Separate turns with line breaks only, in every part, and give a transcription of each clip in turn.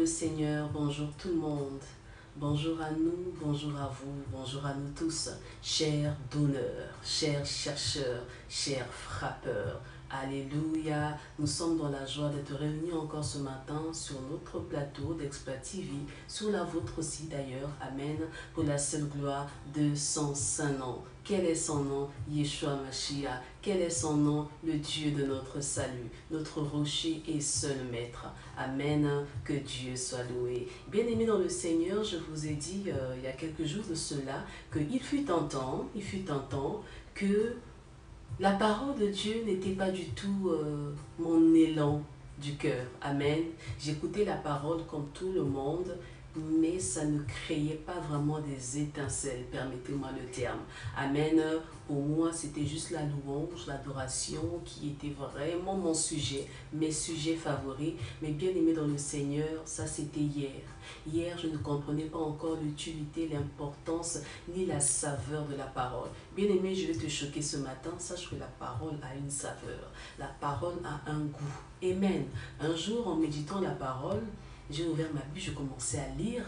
le Seigneur, bonjour tout le monde. Bonjour à nous, bonjour à vous, bonjour à nous tous, chers donneurs, chers chercheurs, chers frappeurs. Alléluia, nous sommes dans la joie d'être réunis encore ce matin sur notre plateau d'Exploit TV, sur la vôtre aussi d'ailleurs, Amen, pour la seule gloire de son saint nom. Quel est son nom? Yeshua Mashiach. Quel est son nom? Le Dieu de notre salut, notre rocher et seul maître. Amen, que Dieu soit loué. Bien-aimés dans le Seigneur, je vous ai dit il y a quelques jours de cela qu'il fut un temps que la parole de Dieu n'était pas du tout mon élan du cœur. Amen. J'écoutais la parole comme tout le monde, mais ça ne créait pas vraiment des étincelles, permettez-moi le terme. Amen. Pour moi, c'était juste la louange, l'adoration qui était vraiment mon sujet, mes sujets favoris. Mais bien aimé dans le Seigneur, ça c'était hier. Hier, je ne comprenais pas encore l'utilité, l'importance, ni la saveur de la parole. Bien aimé, je vais te choquer ce matin. Sache que la parole a une saveur. La parole a un goût. Amen. Un jour, en méditant la parole, j'ai ouvert ma Bible, je commençais à lire.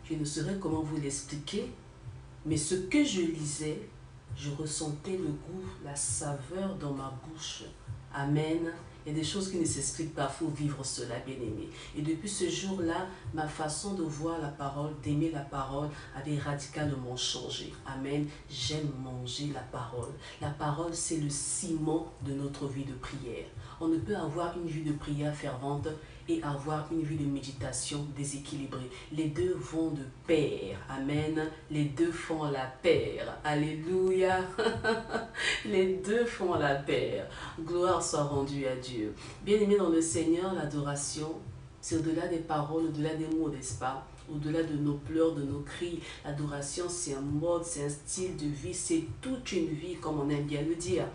Je ne saurais comment vous l'expliquer. Mais ce que je lisais, je ressentais le goût, la saveur dans ma bouche. Amen. Il y a des choses qui ne s'expliquent pas, il faut vivre cela, bien-aimé. Et depuis ce jour-là, ma façon de voir la parole, d'aimer la parole, avait radicalement changé. Amen. J'aime manger la parole. La parole, c'est le ciment de notre vie de prière. On ne peut avoir une vie de prière fervente et avoir une vie de méditation déséquilibrée. Les deux vont de pair. Amen. Les deux font la paire. Alléluia. Les deux font la paire. Gloire soit rendue à Dieu. Bien-aimé dans le Seigneur, l'adoration, c'est au-delà des paroles, au-delà des mots, n'est-ce pas? Au-delà de nos pleurs, de nos cris. L'adoration, c'est un mode, c'est un style de vie, c'est toute une vie, comme on aime bien le dire.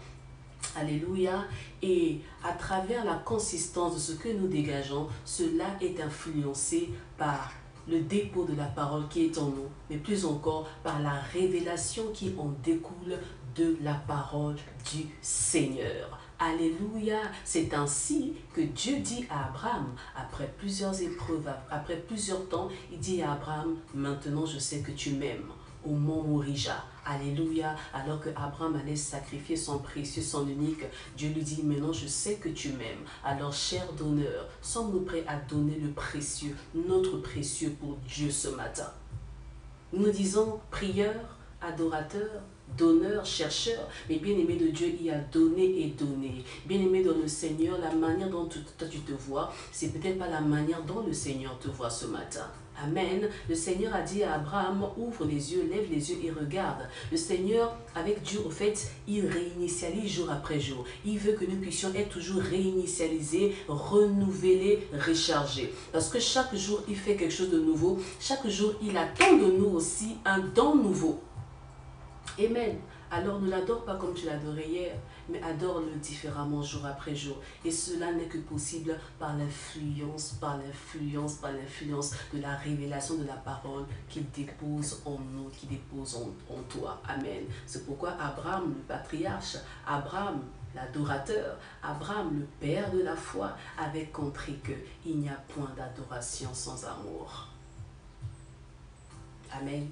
Alléluia. Et à travers la consistance de ce que nous dégageons, cela est influencé par le dépôt de la parole qui est en nous, mais plus encore par la révélation qui en découle de la parole du Seigneur. Alléluia. C'est ainsi que Dieu dit à Abraham, après plusieurs épreuves, après plusieurs temps, il dit à Abraham, maintenant je sais que tu m'aimes. Au mont Morija. Alléluia. Alors que Abraham allait sacrifier son précieux, son unique, Dieu lui dit, maintenant je sais que tu m'aimes. Alors, cher donneur, sommes-nous prêts à donner le précieux, notre précieux pour Dieu ce matin? Nous disons prieur, adorateur, donneur, chercheur, mais bien-aimé de Dieu, il a donné et donné. Bien-aimé dans le Seigneur, la manière dont toi tu te vois, c'est peut-être pas la manière dont le Seigneur te voit ce matin. Amen. Le Seigneur a dit à Abraham, ouvre les yeux, lève les yeux et regarde. Le Seigneur, avec Dieu, au fait, il réinitialise jour après jour. Il veut que nous puissions être toujours réinitialisés, renouvelés, rechargés. Parce que chaque jour, il fait quelque chose de nouveau. Chaque jour, il attend de nous aussi un don nouveau. Amen. Alors ne l'adore pas comme tu l'adorais hier, mais adore-le différemment jour après jour. Et cela n'est que possible par l'influence de la révélation de la parole qu'il dépose en nous, qu'il dépose en toi. Amen. C'est pourquoi Abraham, le patriarche, Abraham, l'adorateur, Abraham, le père de la foi, avait compris qu'il n'y a point d'adoration sans amour. Amen.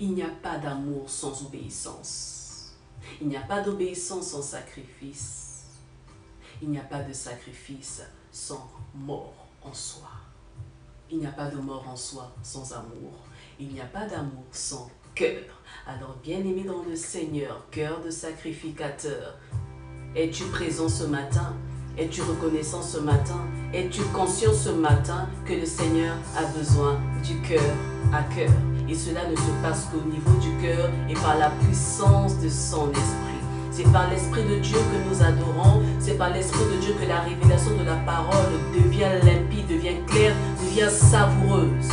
Il n'y a pas d'amour sans obéissance. Il n'y a pas d'obéissance sans sacrifice. Il n'y a pas de sacrifice sans mort en soi. Il n'y a pas de mort en soi sans amour. Il n'y a pas d'amour sans cœur. Alors, bien-aimé dans le Seigneur, cœur de sacrificateur, es-tu présent ce matin? Es-tu reconnaissant ce matin? Es-tu conscient ce matin que le Seigneur a besoin du cœur à cœur? Et cela ne se passe qu'au niveau du cœur et par la puissance de son esprit. C'est par l'Esprit de Dieu que nous adorons. C'est par l'Esprit de Dieu que la révélation de la parole devient limpide, devient claire, devient savoureuse.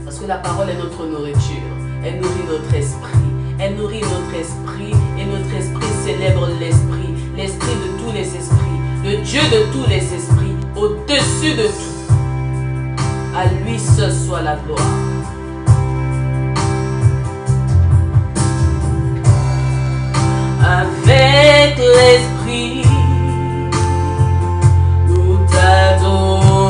Parce que la parole est notre nourriture. Elle nourrit notre esprit. Elle nourrit notre esprit et notre esprit célèbre l'esprit. L'esprit de tous les esprits. Le Dieu de tous les esprits. Au-dessus de tout. À lui seul soit la gloire. Avec l'esprit, nous t'adorons.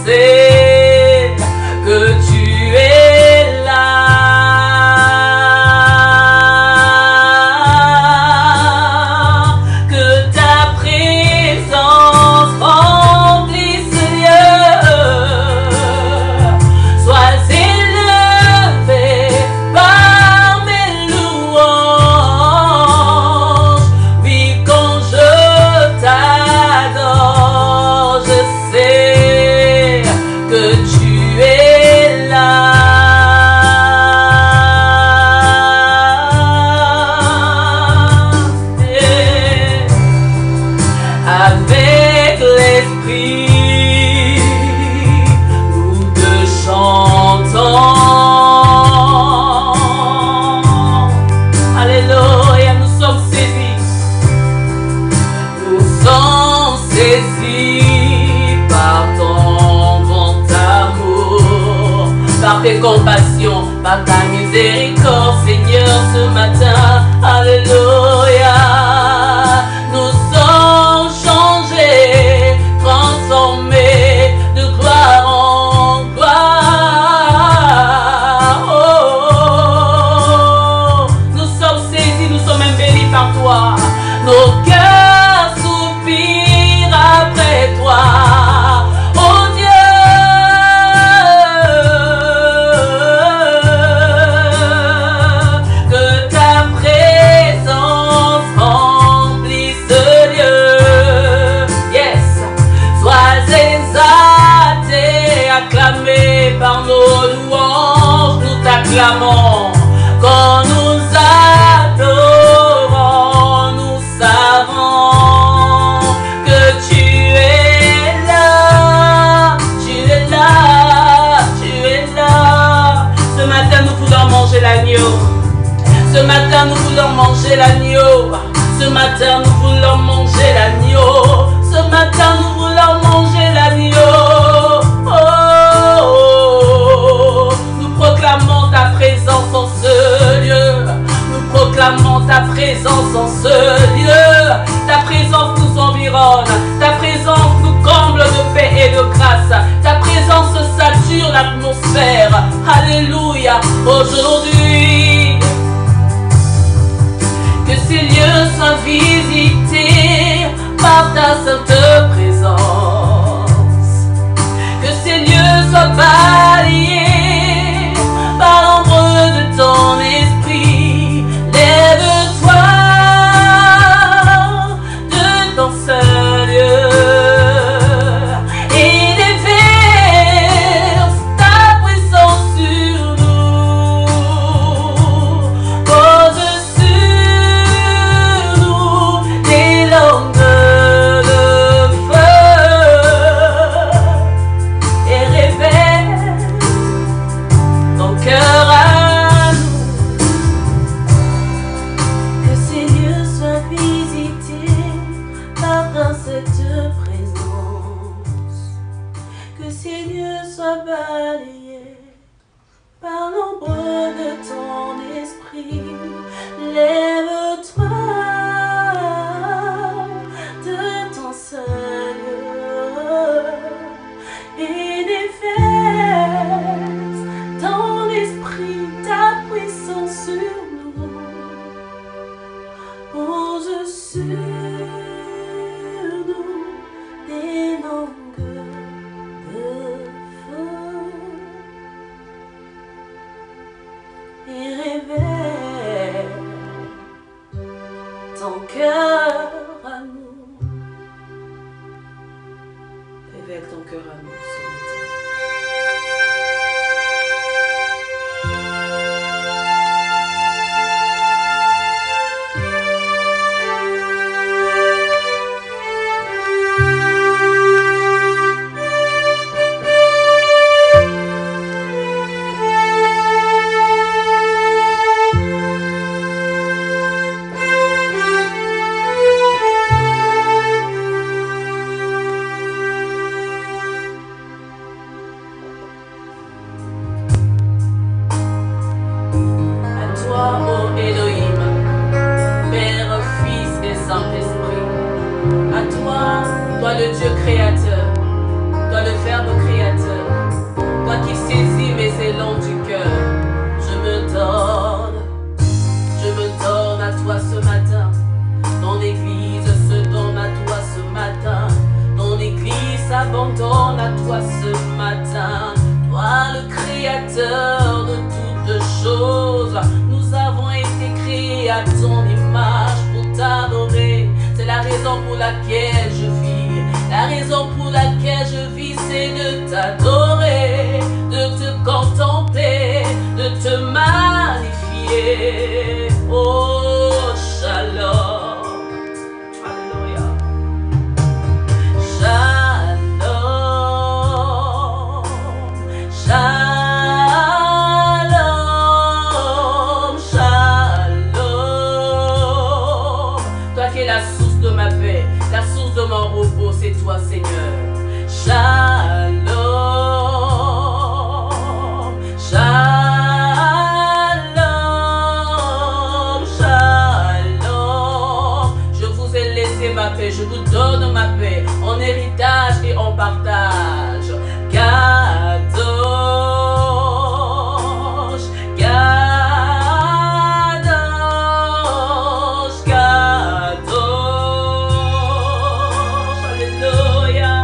sais que tu es là. Que ta présence remplisse ce lieu. Sois élevé par mes louanges. Oui, quand je t'adore, je sais que tu es là. Et avec l'esprit, nous te chantons. Alléluia, nous sommes saisis. Nous sommes saisis par ton bon amour, par tes compassions, par ta miséricorde, Seigneur, ce matin. Alléluia. Nous sommes changés, transformés de gloire en gloire. Oh, nous sommes saisis, nous sommes embellis par toi. Nos cœurs soupirent après toi. Oh Dieu, que ta présence remplisse ce lieu. Yes, sois exalté, acclamé par nos louanges. Nous t'acclamons quand nous adorons. Nous savons que tu es là, tu es là, tu es là. Ce matin nous voulons manger l'agneau. Ce matin nous voulons manger l'agneau. Ce matin nous voulons manger l'agneau. Ce matin nous voulons manger l'agneau. Oh, oh, oh. Nous proclamons ta présence en ce lieu. Nous proclamons ta présence en ce lieu. Ta présence nous environne. Ta présence nous comble de paix et de grâce. Ta présence sature l'atmosphère. Alléluia. Aujourd'hui, que ces lieux soient visités par ta sainte présence. Que ces lieux soient balayés par l'ombre de ton esprit. Lève-toi de ton seul lieu et déverse ta puissance sur nous. Pose sur nous des langues de feu et révèle ton cœur à nous. Que ces lieux soient visités par cette présence. Que ces lieux soient balayés par l'ombre de ton esprit. Lève-toi de ton seul lieu et déverse ton esprit, ta puissance sur nous. Pose sur nous des langues de feu et révèle créateur de toutes choses. Nous avons été créés à ton image pour t'adorer. C'est la raison pour laquelle je vis. La raison pour laquelle je vis, c'est de t'adorer, de te contempler, de te magnifier. Oh, shalom. Alléluia. Shalom. Shalom. Shalom. Toi qui es la source de ma paix, la source de mon repos, c'est toi, Seigneur. Shalom. Shalom. Shalom. Je vous ai laissé ma paix, je vous donne ma paix en héritage et en partage. Kadosh, Kadosh, Kadosh. Alléluia.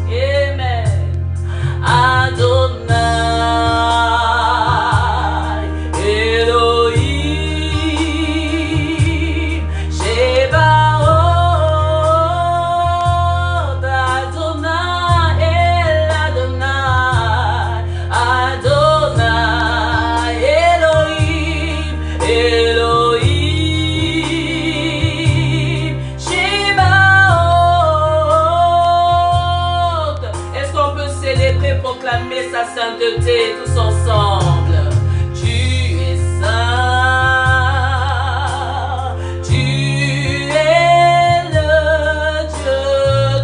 Amen. Adonai, Elohim, Shebaot, Adonai, El Adonai, Adonai, Elohim, Elohim, Shebaot. Est-ce qu'on peut célébrer, proclamer sa sainteté tous ensemble? Tu es saint, tu es le Dieu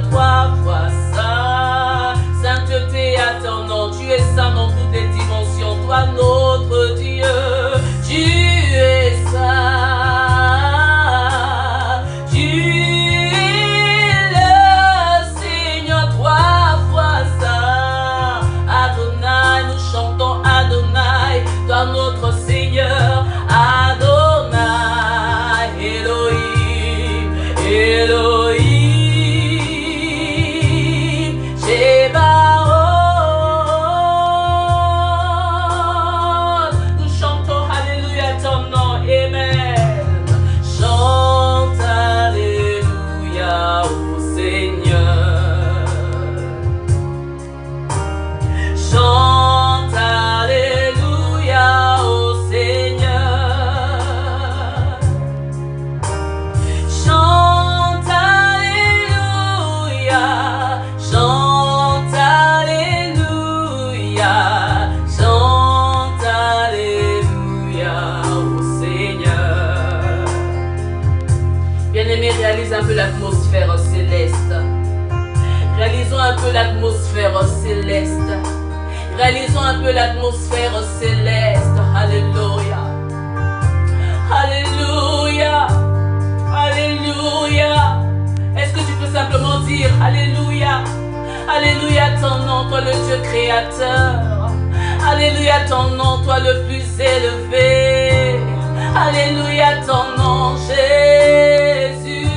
trois fois saint. Sainteté à ton nom, tu es saint dans toutes les dimensions, toi notre Dieu. Tu es saint, tu es le Seigneur trois fois saint. Adonai, nous chantons Adonai, toi notre Seigneur. Adonai, Elohim, Elohim, Shebaot. Nous chantons Alléluia ton nom, Amen. Chante Alléluia au Seigneur. Chante Alléluia au Seigneur. Chante Alléluia. Chante Alléluia. Chante Alléluia au Seigneur. Bien-aimés, réalise un peu l'atmosphère céleste. Réalisons un peu l'atmosphère céleste. Réalisons un peu l'atmosphère céleste. Alléluia. Alléluia. Alléluia. Est-ce que tu peux simplement dire Alléluia? Alléluia ton nom, toi le Dieu créateur. Alléluia ton nom, toi le plus élevé. Alléluia ton nom, Jésus.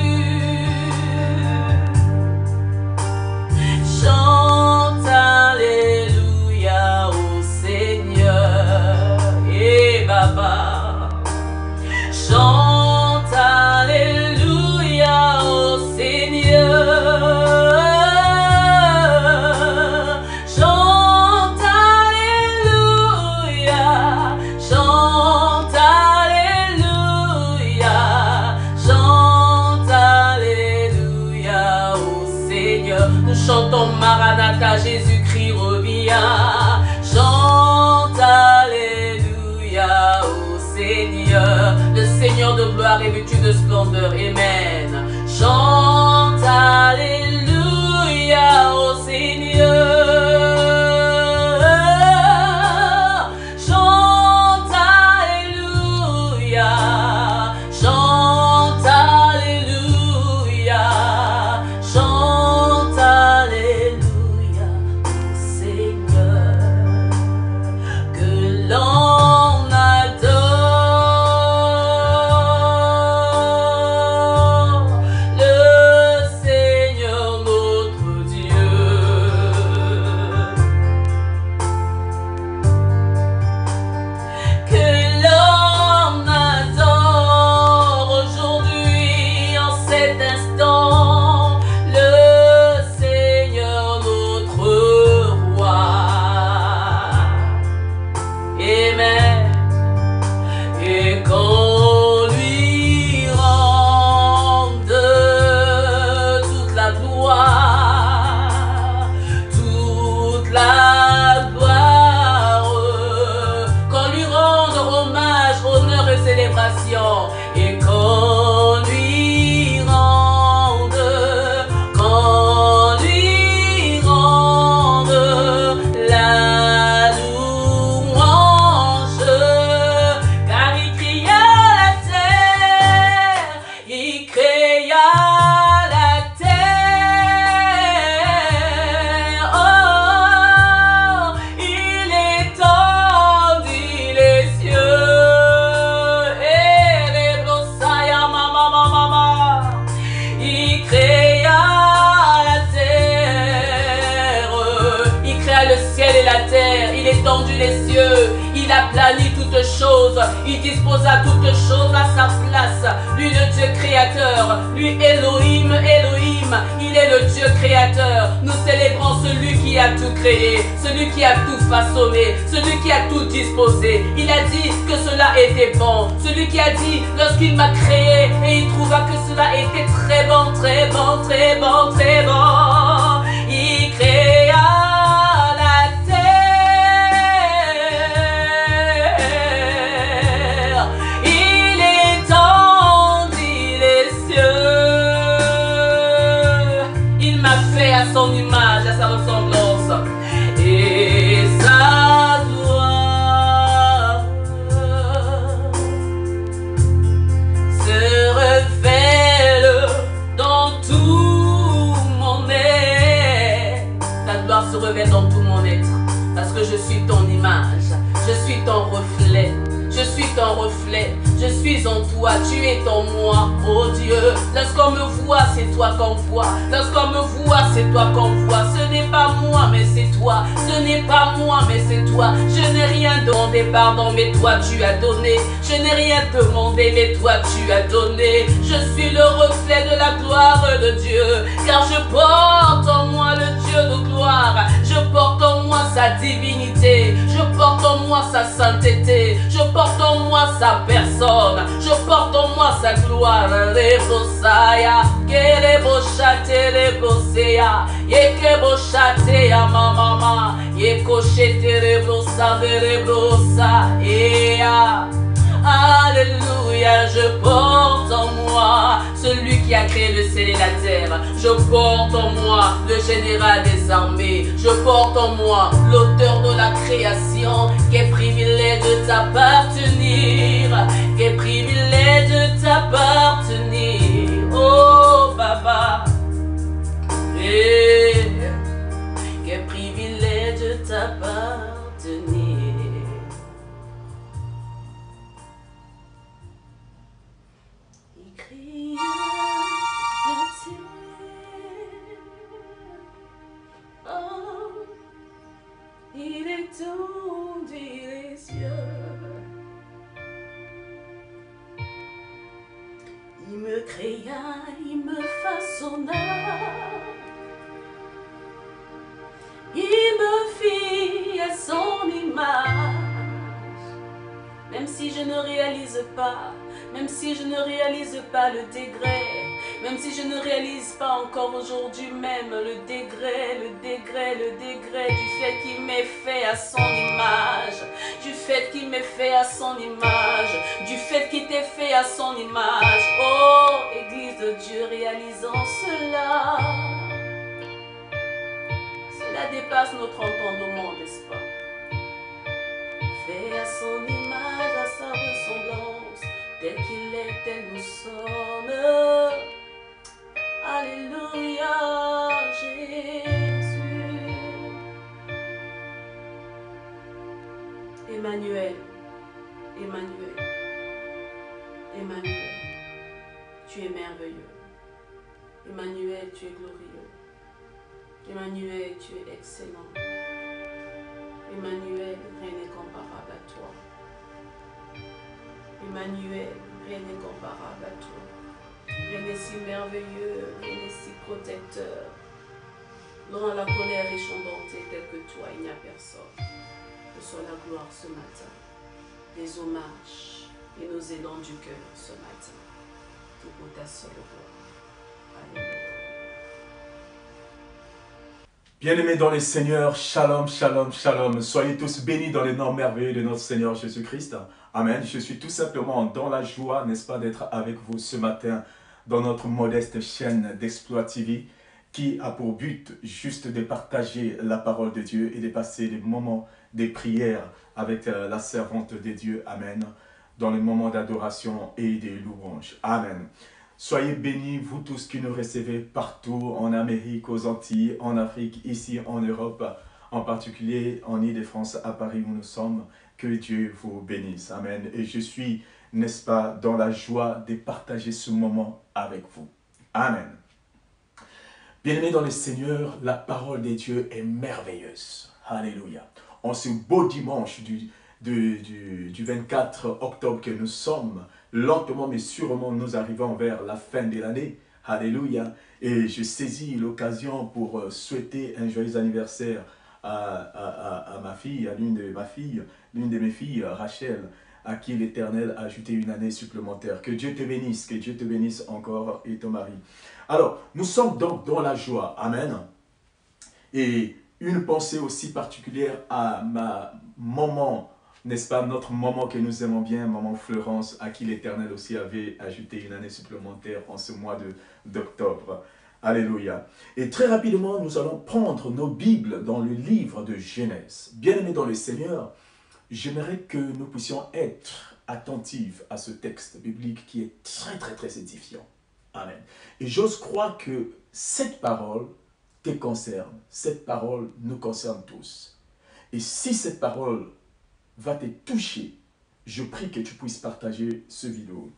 Chante Alléluia au Seigneur. Et Baba. Chante Alléluia au Seigneur. Chante Alléluia. Chante Alléluia. Chante Alléluia au Seigneur. Nous chantons Maranatha, Jésus-Christ revient. Chante Alléluia au Seigneur. Le Seigneur de gloire est vêtu de splendeur. Amen. Chante Alléluia au Seigneur. Chante Alléluia. Chante Alléluia. Chante Alléluia au Seigneur. Que l'on adore. étendu les cieux, il a plani toutes choses, il disposa toutes choses à sa place. Lui le Dieu créateur, lui Elohim, Elohim, il est le Dieu créateur. Nous célébrons celui qui a tout créé, celui qui a tout façonné, celui qui a tout disposé. Il a dit que cela était bon, celui qui a dit lorsqu'il m'a créé et il trouva que cela était très bon, très bon, très bon, très bon. Il créa la terre, il étendit les cieux, il m'a fait à son image, à sa ressemblance, et sa gloire se révèle dans tout mon être. Ta gloire se révèle dans tout mon être, parce que je suis ton image, je suis ton reflet, je suis ton reflet, je suis en toi, tu es en moi, oh Dieu. Lorsqu'on me voit, c'est toi qu'on voit, lorsqu'on me voit, c'est toi qu'on voit. Ce n'est pas moi, mais c'est toi, ce n'est pas moi, mais c'est toi. Je n'ai rien demandé, pardon, mais toi tu as donné. Je n'ai rien demandé, mais toi tu as donné. Je suis le reflet de la gloire de Dieu, car je porte en moi le Dieu de gloire. Je porte en moi sa divinité, je porte en moi sa sainteté, je porte en moi sa personne, je porte en moi sa gloire. Rebosaya, kereboshate rebosea, yekeboshate mama, yekoshete rebrosa rebrosa, ea. Alléluia, je porte en moi celui qui a créé le ciel et la terre. Je porte en moi le général des armées. Je porte en moi l'auteur de la création. Quel privilège de t'appartenir. Quel privilège de t'appartenir. Oh Baba. Quel privilège de t'appartenir. Il étendit les cieux, il me créa, il me façonna, il me fit à son image. Même si je ne réalise pas, même si je ne réalise pas le degré, même si je ne réalise pas encore aujourd'hui même le degré du fait qu'il m'ait fait à son image, du fait qu'il m'ait fait à son image, du fait qu'il t'ait fait à son image. Oh, Église de Dieu, réalisons cela. Cela dépasse notre entendement, n'est-ce pas? Fait à son image, à sa ressemblance, tel qu'il est, tel nous sommes. Alléluia, Jésus. Emmanuel, Emmanuel, Emmanuel, tu es merveilleux. Emmanuel, tu es glorieux. Emmanuel, tu es excellent. Emmanuel, rien n'est comparable à toi. Emmanuel, rien n'est comparable à toi. Rien n'est si merveilleux, rien n'est si protecteur. Dans la colère échambantée telle que toi, il n'y a personne. Reçois la gloire ce matin, les hommages et nos élans du cœur ce matin. Tout pour ta seule gloire. Alléluia.
Bien-aimés dans les Seigneurs, shalom, shalom, shalom. Soyez tous bénis dans les noms merveilleux de notre Seigneur Jésus-Christ. Amen. Je suis tout simplement dans la joie, n'est-ce pas, d'être avec vous ce matin dans notre modeste chaîne d'Exploit TV qui a pour but juste de partager la parole de Dieu et de passer des moments de prière avec la servante de Dieu. Amen. Dans les moments d'adoration et de louange. Amen. Soyez bénis, vous tous qui nous recevez partout, en Amérique, aux Antilles, en Afrique, ici en Europe, en particulier en Île-de-France, à Paris où nous sommes. Que Dieu vous bénisse. Amen. Et je suis, n'est-ce pas, dans la joie de partager ce moment avec vous. Amen. Bien-aimés dans le Seigneur, la parole de Dieu est merveilleuse. Alléluia. en ce beau dimanche du 24 octobre que nous sommes. Lentement mais sûrement, nous arrivons vers la fin de l'année. Alléluia. Et je saisis l'occasion pour souhaiter un joyeux anniversaire à ma fille, à l'une de mes filles, Rachel, à qui l'Éternel a ajouté une année supplémentaire. Que Dieu te bénisse encore et ton mari. Alors, nous sommes donc dans la joie. Amen. Et une pensée aussi particulière à ma maman, n'est-ce pas, notre maman que nous aimons bien, maman Florence, à qui l'Éternel aussi avait ajouté une année supplémentaire en ce mois d'octobre. Alléluia. Et très rapidement, nous allons prendre nos Bibles dans le livre de Genèse. Bien-aimés dans le Seigneur, j'aimerais que nous puissions être attentifs à ce texte biblique qui est très édifiant. Amen. Et j'ose croire que cette parole te concerne, cette parole nous concerne tous. Et si cette parole va te toucher, je prie que tu puisses partager ce vidéo.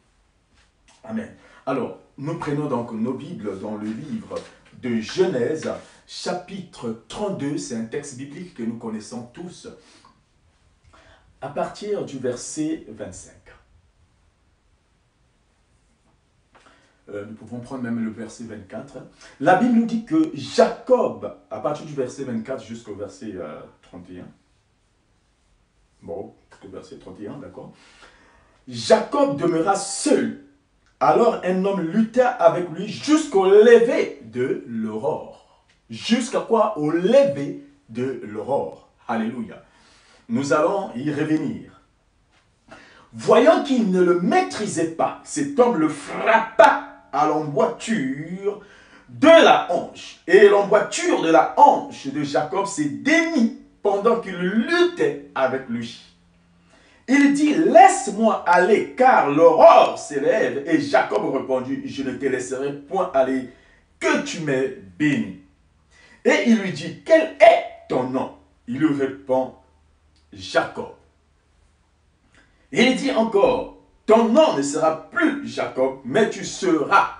Amen. Alors, nous prenons donc nos Bibles dans le livre de Genèse, chapitre 32, c'est un texte biblique que nous connaissons tous, à partir du verset 25. Nous pouvons prendre même le verset 24. La Bible nous dit que Jacob, à partir du verset 24 jusqu'au verset 31, bon, le verset 31, d'accord. Jacob demeura seul. Alors un homme lutta avec lui jusqu'au lever de l'aurore. Jusqu'à quoi? Au lever de l'aurore. Alléluia. Nous allons y revenir. Voyant qu'il ne le maîtrisait pas, cet homme le frappa à l'emboîture de la hanche. Et l'emboîture de la hanche de Jacob s'est démise pendant qu'il luttait avec lui. Il dit, laisse-moi aller, car l'aurore s'élève. Et Jacob répondit, je ne te laisserai point aller, que tu m'aies béni. Et il lui dit, quel est ton nom? Il lui répond, Jacob. Et il dit encore, ton nom ne sera plus Jacob, mais tu seras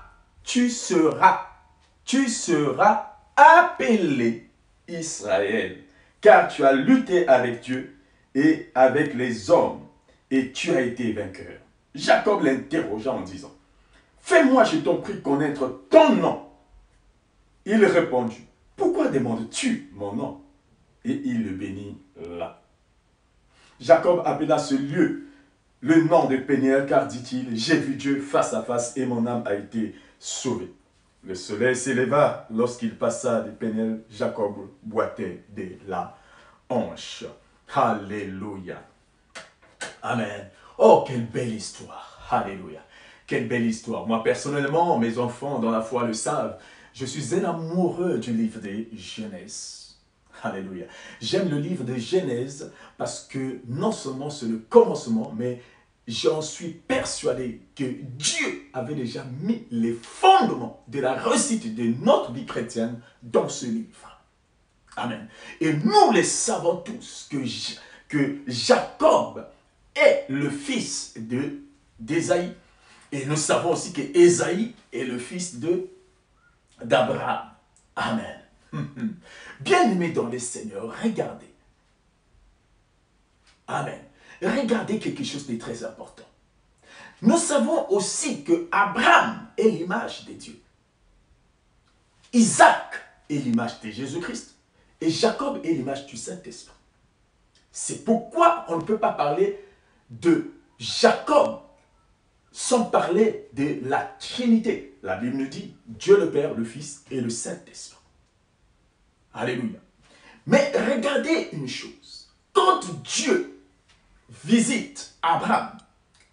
appelé Israël, car tu as lutté avec Dieu et avec les hommes, et tu as été vainqueur. Jacob l'interrogea en disant, fais-moi, je t'en prie, connaître ton nom. Il répondit, pourquoi demandes-tu mon nom? Et il le bénit là. Jacob appela ce lieu le nom de Péniel, car dit-il, j'ai vu Dieu face à face et mon âme a été sauvée. Le soleil s'éleva lorsqu'il passa de Péniel, Jacob boitait de la hanche. Alléluia. Amen. Oh, quelle belle histoire. Alléluia. Quelle belle histoire. Moi, personnellement, mes enfants dans la foi le savent, je suis un amoureux du livre de Genèse. Alléluia. J'aime le livre de Genèse parce que non seulement c'est le commencement, mais j'en suis persuadé que Dieu avait déjà mis les fondements de la réussite de notre vie chrétienne dans ce livre. Amen. Et nous les savons tous que Jacob est le fils d'Ésaïe. Et nous savons aussi que Ésaïe est le fils d'Abraham. Amen. Bien-aimés dans le Seigneur, regardez. Amen. Regardez quelque chose de très important. Nous savons aussi que Abraham est l'image de Dieu. Isaac est l'image de Jésus-Christ. Et Jacob est l'image du Saint-Esprit. C'est pourquoi on ne peut pas parler de Jacob sans parler de la Trinité. La Bible nous dit Dieu le Père, le Fils et le Saint-Esprit. Alléluia. Mais regardez une chose. Quand Dieu visite Abraham,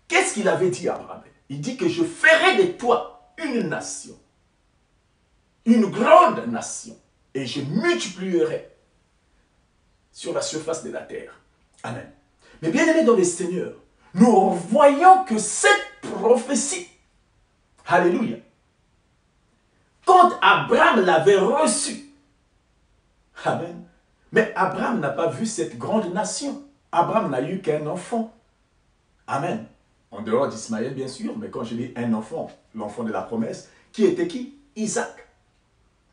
qu'est-ce qu'il avait dit à Abraham? Il dit que je ferai de toi une nation, une grande nation, et je multiplierai sur la surface de la terre. Amen. Mais bien aimés dans le Seigneur, nous voyons que cette prophétie, alléluia, quand Abraham l'avait reçue, amen, mais Abraham n'a pas vu cette grande nation. Abraham n'a eu qu'un enfant. Amen. En dehors d'Ismaël, bien sûr, mais quand je dis un enfant, l'enfant de la promesse, qui était qui? Isaac.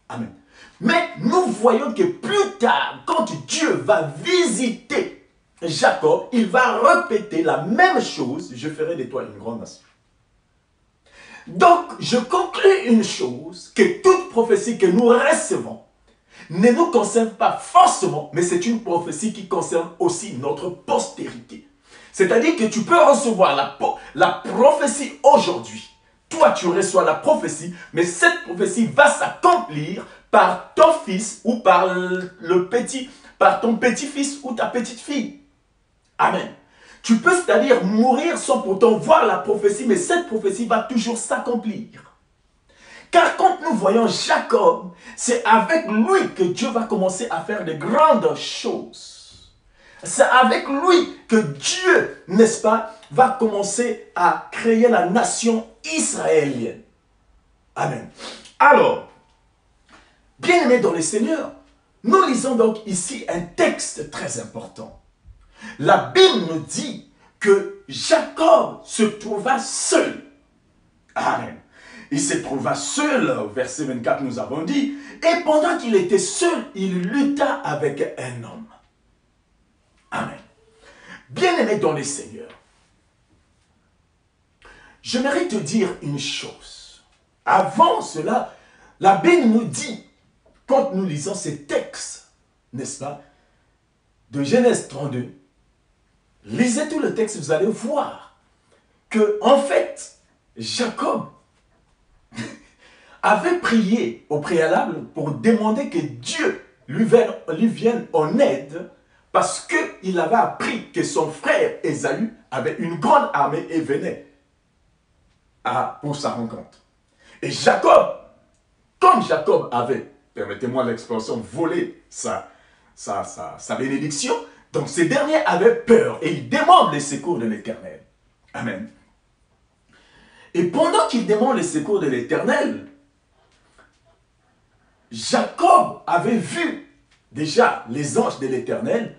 Amen. Mais nous voyons que plus tard, quand Dieu va visiter Jacob, il va répéter la même chose. Je ferai de toi une grande nation. Donc, je conclus une chose, que toute prophétie que nous recevons ne nous concerne pas forcément, mais c'est une prophétie qui concerne aussi notre postérité. C'est-à-dire que tu peux recevoir la prophétie aujourd'hui. Toi, tu reçois la prophétie, mais cette prophétie va s'accomplir par ton fils ou par ton petit-fils ou ta petite-fille. Amen. Tu peux, c'est-à-dire, mourir sans pourtant voir la prophétie, mais cette prophétie va toujours s'accomplir. Car quand nous voyons Jacob, c'est avec lui que Dieu va commencer à faire de grandes choses. C'est avec lui que Dieu, n'est-ce pas, va commencer à créer la nation israélienne. Amen. Alors, bien-aimés dans le Seigneur, nous lisons donc ici un texte très important. La Bible nous dit que Jacob se trouva seul. Amen. Il se trouva seul, au verset 24 nous avons dit, et pendant qu'il était seul, il lutta avec un homme. Amen. Bien-aimé dans le Seigneur, j'aimerais te dire une chose. Avant cela, la Bible nous dit, quand nous lisons ces textes, n'est-ce pas, de Genèse 32, lisez tout le texte, vous allez voir que, en fait, Jacob avait prié au préalable pour demander que Dieu lui vienne en aide parce qu'il avait appris que son frère Ésaü avait une grande armée et venait pour sa rencontre. Et Jacob, comme Jacob avait, permettez-moi l'expression, volé sa bénédiction, donc ces derniers avaient peur et ils demandent le secours de l'Éternel. Amen. Et pendant qu'ils demandent le secours de l'Éternel, Jacob avait vu déjà les anges de l'Éternel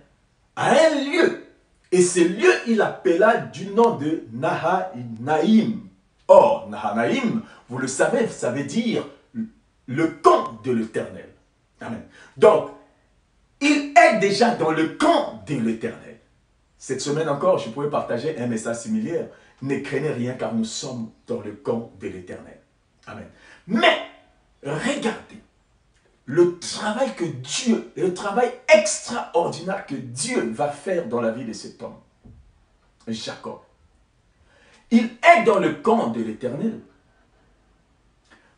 à un lieu. Et ce lieu, il appela du nom de Nahanaïm. Or, Nahanaïm, vous le savez, ça veut dire le camp de l'Éternel. Amen. Donc, il est déjà dans le camp de l'Éternel. Cette semaine encore, je pourrais partager un message similaire. Ne craignez rien car nous sommes dans le camp de l'Éternel. Amen. Mais, regardez le travail que Dieu, le travail extraordinaire que Dieu va faire dans la vie de cet homme, Jacob. Il est dans le camp de l'Éternel.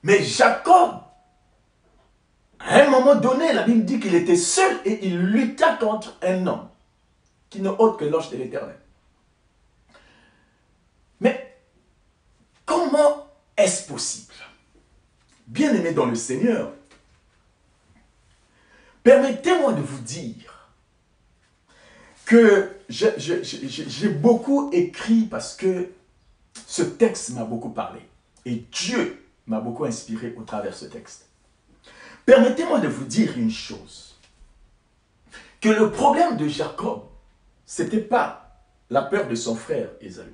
Mais Jacob, à un moment donné, la Bible dit qu'il était seul et il lutta contre un homme qui n'est autre que l'ange de l'Éternel. Mais comment est-ce possible? Bien-aimés dans le Seigneur, permettez-moi de vous dire que j'ai beaucoup écrit parce que ce texte m'a beaucoup parlé. Et Dieu m'a beaucoup inspiré au travers de ce texte. Permettez-moi de vous dire une chose. Que le problème de Jacob, ce n'était pas la peur de son frère Ésaü.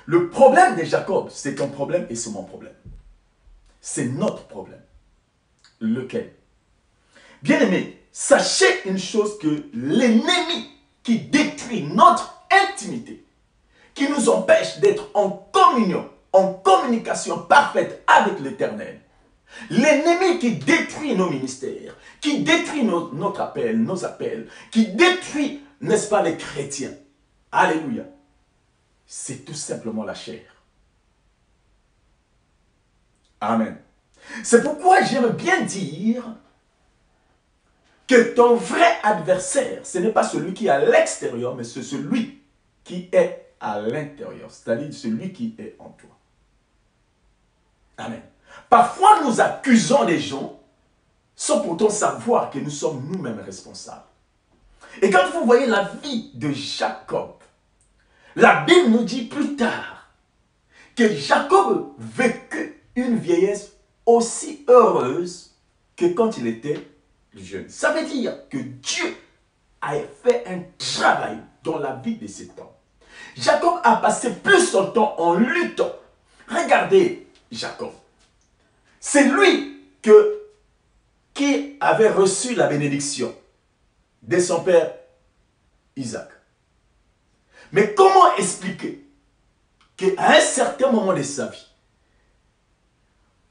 Le problème de Jacob, c'est ton problème et c'est mon problème. C'est notre problème. Lequel? Bien-aimés, sachez une chose que l'ennemi qui détruit notre intimité, qui nous empêche d'être en communion, en communication parfaite avec l'Éternel, l'ennemi qui détruit nos ministères, qui détruit nos appels, qui détruit, n'est-ce pas, les chrétiens, alléluia, c'est tout simplement la chair. Amen. C'est pourquoi j'aime bien dire que ton vrai adversaire, ce n'est pas celui qui est à l'extérieur, mais c'est celui qui est à l'intérieur, c'est-à-dire celui qui est en toi. Amen. Parfois, nous accusons les gens sans pourtant savoir que nous sommes nous-mêmes responsables. Et quand vous voyez la vie de Jacob, la Bible nous dit plus tard que Jacob vécut une vieillesse aussi heureuse que quand il était jeune. Ça veut dire que Dieu a fait un travail dans la vie de cet homme. Jacob a passé plus son temps en luttant. Regardez Jacob. C'est lui que qui avait reçu la bénédiction de son père Isaac. Mais comment expliquer qu'à un certain moment de sa vie,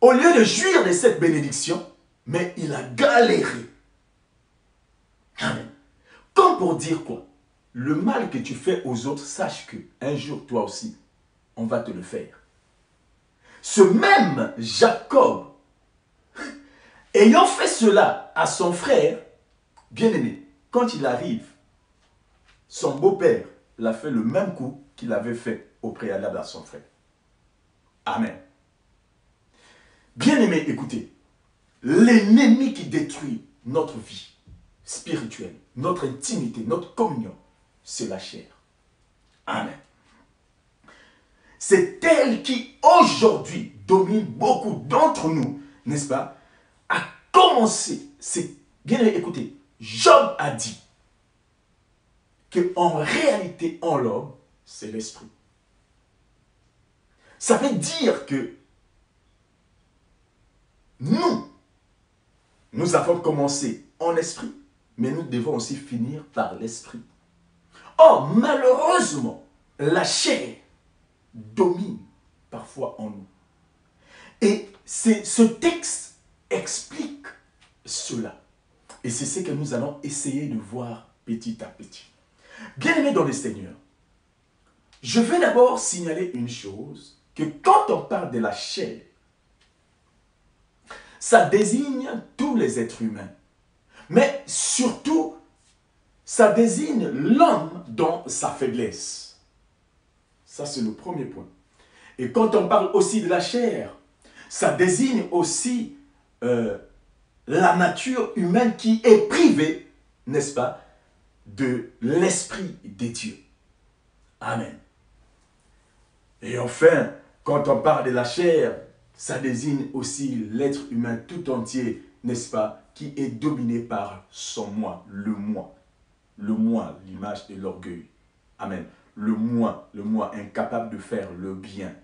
au lieu de jouir de cette bénédiction, mais il a galéré. Amen. Comme pour dire quoi? Le mal que tu fais aux autres, sache que un jour, toi aussi, on va te le faire. Ce même Jacob, ayant fait cela à son frère, bien-aimé, quand il arrive, son beau-père l'a fait le même coup qu'il avait fait au préalable à son frère. Amen. Bien-aimé, écoutez, l'ennemi qui détruit notre vie spirituelle, notre intimité, notre communion, c'est la chair. Amen. C'est elle qui, aujourd'hui, domine beaucoup d'entre nous, n'est-ce pas? À commencer, c'est bien écoutez, Job a dit qu'en réalité, en l'homme, c'est l'esprit. Ça veut dire que nous avons commencé en esprit, mais nous devons aussi finir par l'esprit. Or, malheureusement, la chair domine parfois en nous. Et ce texte explique cela. Et c'est ce que nous allons essayer de voir petit à petit. Bien-aimés dans le Seigneur, je vais d'abord signaler une chose, que quand on parle de la chair, ça désigne tous les êtres humains. Mais surtout, ça désigne l'homme dans sa faiblesse. Ça, c'est le premier point. Et quand on parle aussi de la chair, ça désigne aussi la nature humaine qui est privée, n'est-ce pas, de l'esprit de Dieu. Amen. Et enfin, quand on parle de la chair, ça désigne aussi l'être humain tout entier, n'est-ce pas, qui est dominé par son moi, le moi. Le moi, l'image de l'orgueil. Amen. Le moi incapable de faire le bien.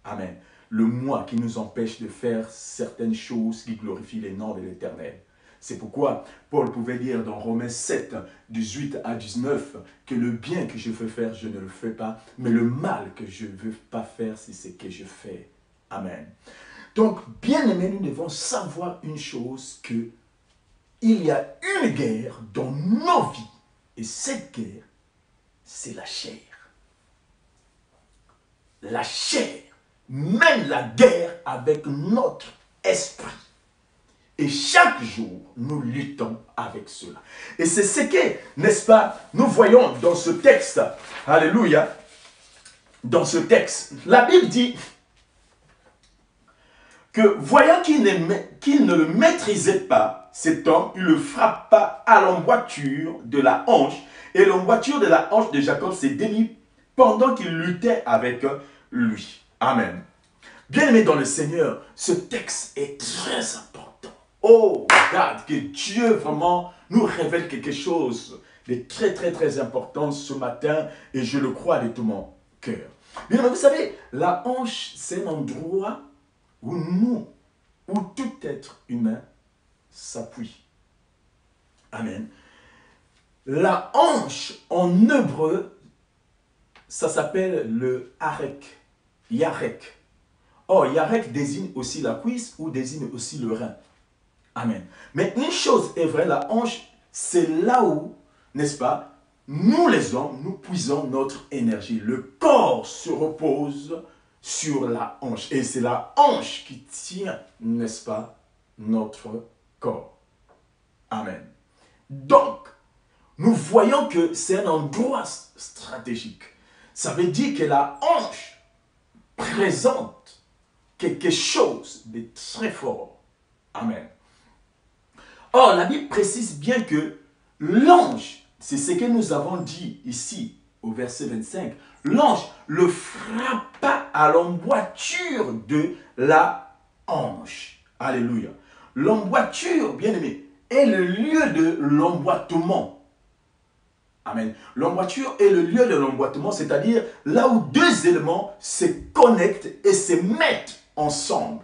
Amen. Le moi qui nous empêche de faire certaines choses qui glorifient les noms de l'Éternel. C'est pourquoi Paul pouvait dire dans Romains 7, 18 à 19, que le bien que je veux faire, je ne le fais pas, mais le mal que je ne veux pas faire, c'est ce que je fais. Amen. Donc, bien aimés, nous devons savoir une chose, que il y a une guerre dans nos vies, et cette guerre, c'est la chair. La chair mène la guerre avec notre esprit. Et chaque jour, nous luttons avec cela. Et c'est ce que, n'est-ce pas, nous voyons dans ce texte. Alléluia. Dans ce texte, la Bible dit que voyant qu'il ne le maîtrisait pas, cet homme, il le frappa à l'emboîture de la hanche. Et l'emboîture de la hanche de Jacob s'est délie pendant qu'il luttait avec lui. Amen. Bien-aimés dans le Seigneur, ce texte est très important. Oh, regarde, que Dieu vraiment nous révèle quelque chose de très, très, très important ce matin, et je le crois de tout mon cœur. Bien, vous savez, la hanche, c'est un endroit où tout être humain s'appuie. Amen. La hanche, en hébreu, ça s'appelle le harek, yarek. Or, yarek désigne aussi la cuisse ou désigne aussi le rein. Amen. Mais une chose est vraie, la hanche, c'est là où, n'est-ce pas, nous les hommes, nous puisons notre énergie. Le corps se repose sur la hanche. Et c'est la hanche qui tient, n'est-ce pas, notre corps. Amen. Donc, nous voyons que c'est un endroit stratégique. Ça veut dire que la hanche présente quelque chose de très fort. Amen. Or, la Bible précise bien que l'ange, c'est ce que nous avons dit ici au verset 25, l'ange le frappa à l'emboîture de la hanche. Alléluia. L'emboîture, bien aimé, est le lieu de l'emboîtement. Amen. L'emboîture est le lieu de l'emboîtement, c'est-à-dire là où deux éléments se connectent et se mettent ensemble.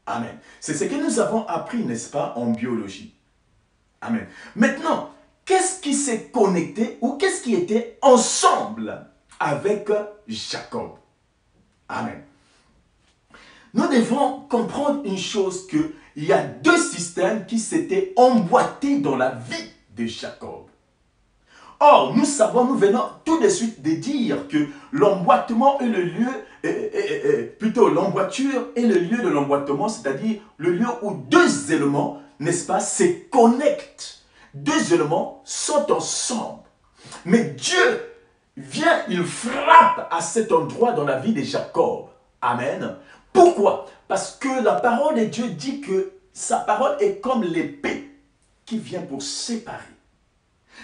Amen. C'est ce que nous avons appris, n'est-ce pas, en biologie. Amen. Maintenant, qu'est-ce qui s'est connecté ou qu'est-ce qui était ensemble avec Jacob? Amen. Nous devons comprendre une chose, qu'il y a deux systèmes qui s'étaient emboîtés dans la vie de Jacob. Or, nous savons, nous venons tout de suite de dire que l'emboîtement est le lieu, plutôt l'emboîture est le lieu de l'emboîtement, c'est-à-dire le lieu où deux éléments, n'est-ce pas, se connectent. Deux éléments sont ensemble. Mais Dieu vient, il frappe à cet endroit dans la vie de Jacob. Amen. Pourquoi? Parce que la parole de Dieu dit que sa parole est comme l'épée qui vient pour séparer.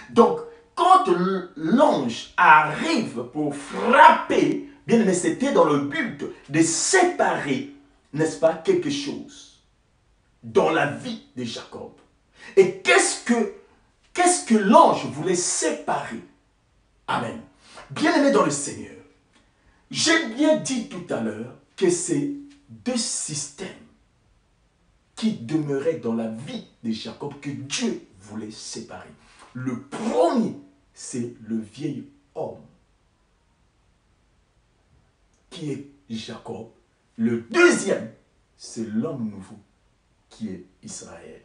Donc, quand l'ange arrive pour frapper, bien aimé, c'était dans le but de séparer, n'est-ce pas, quelque chose dans la vie de Jacob. Et qu'est-ce que l'ange voulait séparer? Amen. Bien-aimé dans le Seigneur, j'ai bien dit tout à l'heure que c'est deux systèmes qui demeuraient dans la vie de Jacob que Dieu voulait séparer. Le premier, c'est le vieil homme qui est Jacob. Le deuxième, c'est l'homme nouveau qui est Israël.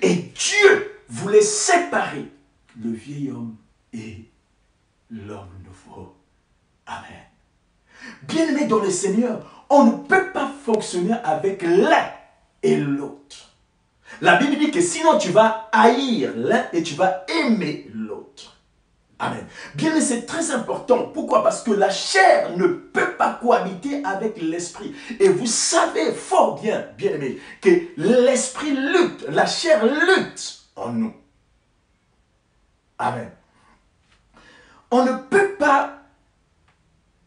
Et Dieu voulait séparer le vieil homme et l'homme nouveau. Amen. Bien-aimé dans le Seigneur, on ne peut pas fonctionner avec l'un et l'autre. La Bible dit que sinon tu vas haïr l'un et tu vas aimer l'autre. Amen. Bien-aimé, c'est très important. Pourquoi? Parce que la chair ne peut pas cohabiter avec l'esprit. Et vous savez fort bien, bien-aimé, que l'esprit lutte, la chair lutte en nous. Amen. On ne peut pas,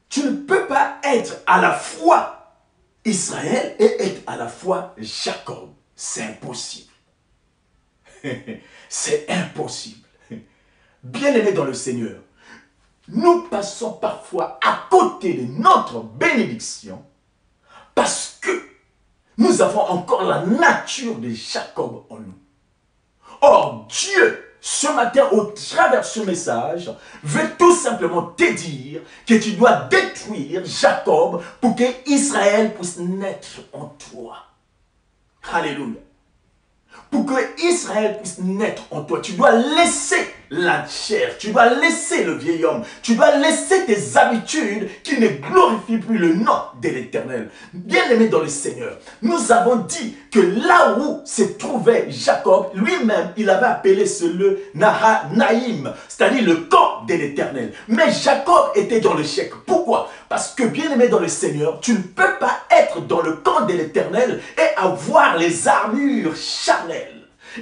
tu ne peux pas être à la fois Israël et être à la fois Jacob. C'est impossible. C'est impossible. Bien-aimés dans le Seigneur, nous passons parfois à côté de notre bénédiction parce que nous avons encore la nature de Jacob en nous. Or, Dieu, ce matin, au travers de ce message, veut tout simplement te dire que tu dois détruire Jacob pour que Israël puisse naître en toi. Alléluia. Pour que Israël puisse naître en toi, tu dois laisser la chair, tu dois laisser le vieil homme, tu dois laisser tes habitudes qui ne glorifient plus le nom de l'Éternel. Bien-aimé dans le Seigneur, nous avons dit que là où se trouvait Jacob, lui-même, il avait appelé ce lieu Nahanaïm, c'est-à-dire le camp de l'Éternel. Mais Jacob était dans le chèque. Pourquoi? Parce que, bien-aimé dans le Seigneur, tu ne peux pas être dans le camp de l'Éternel et avoir les armures charnelles.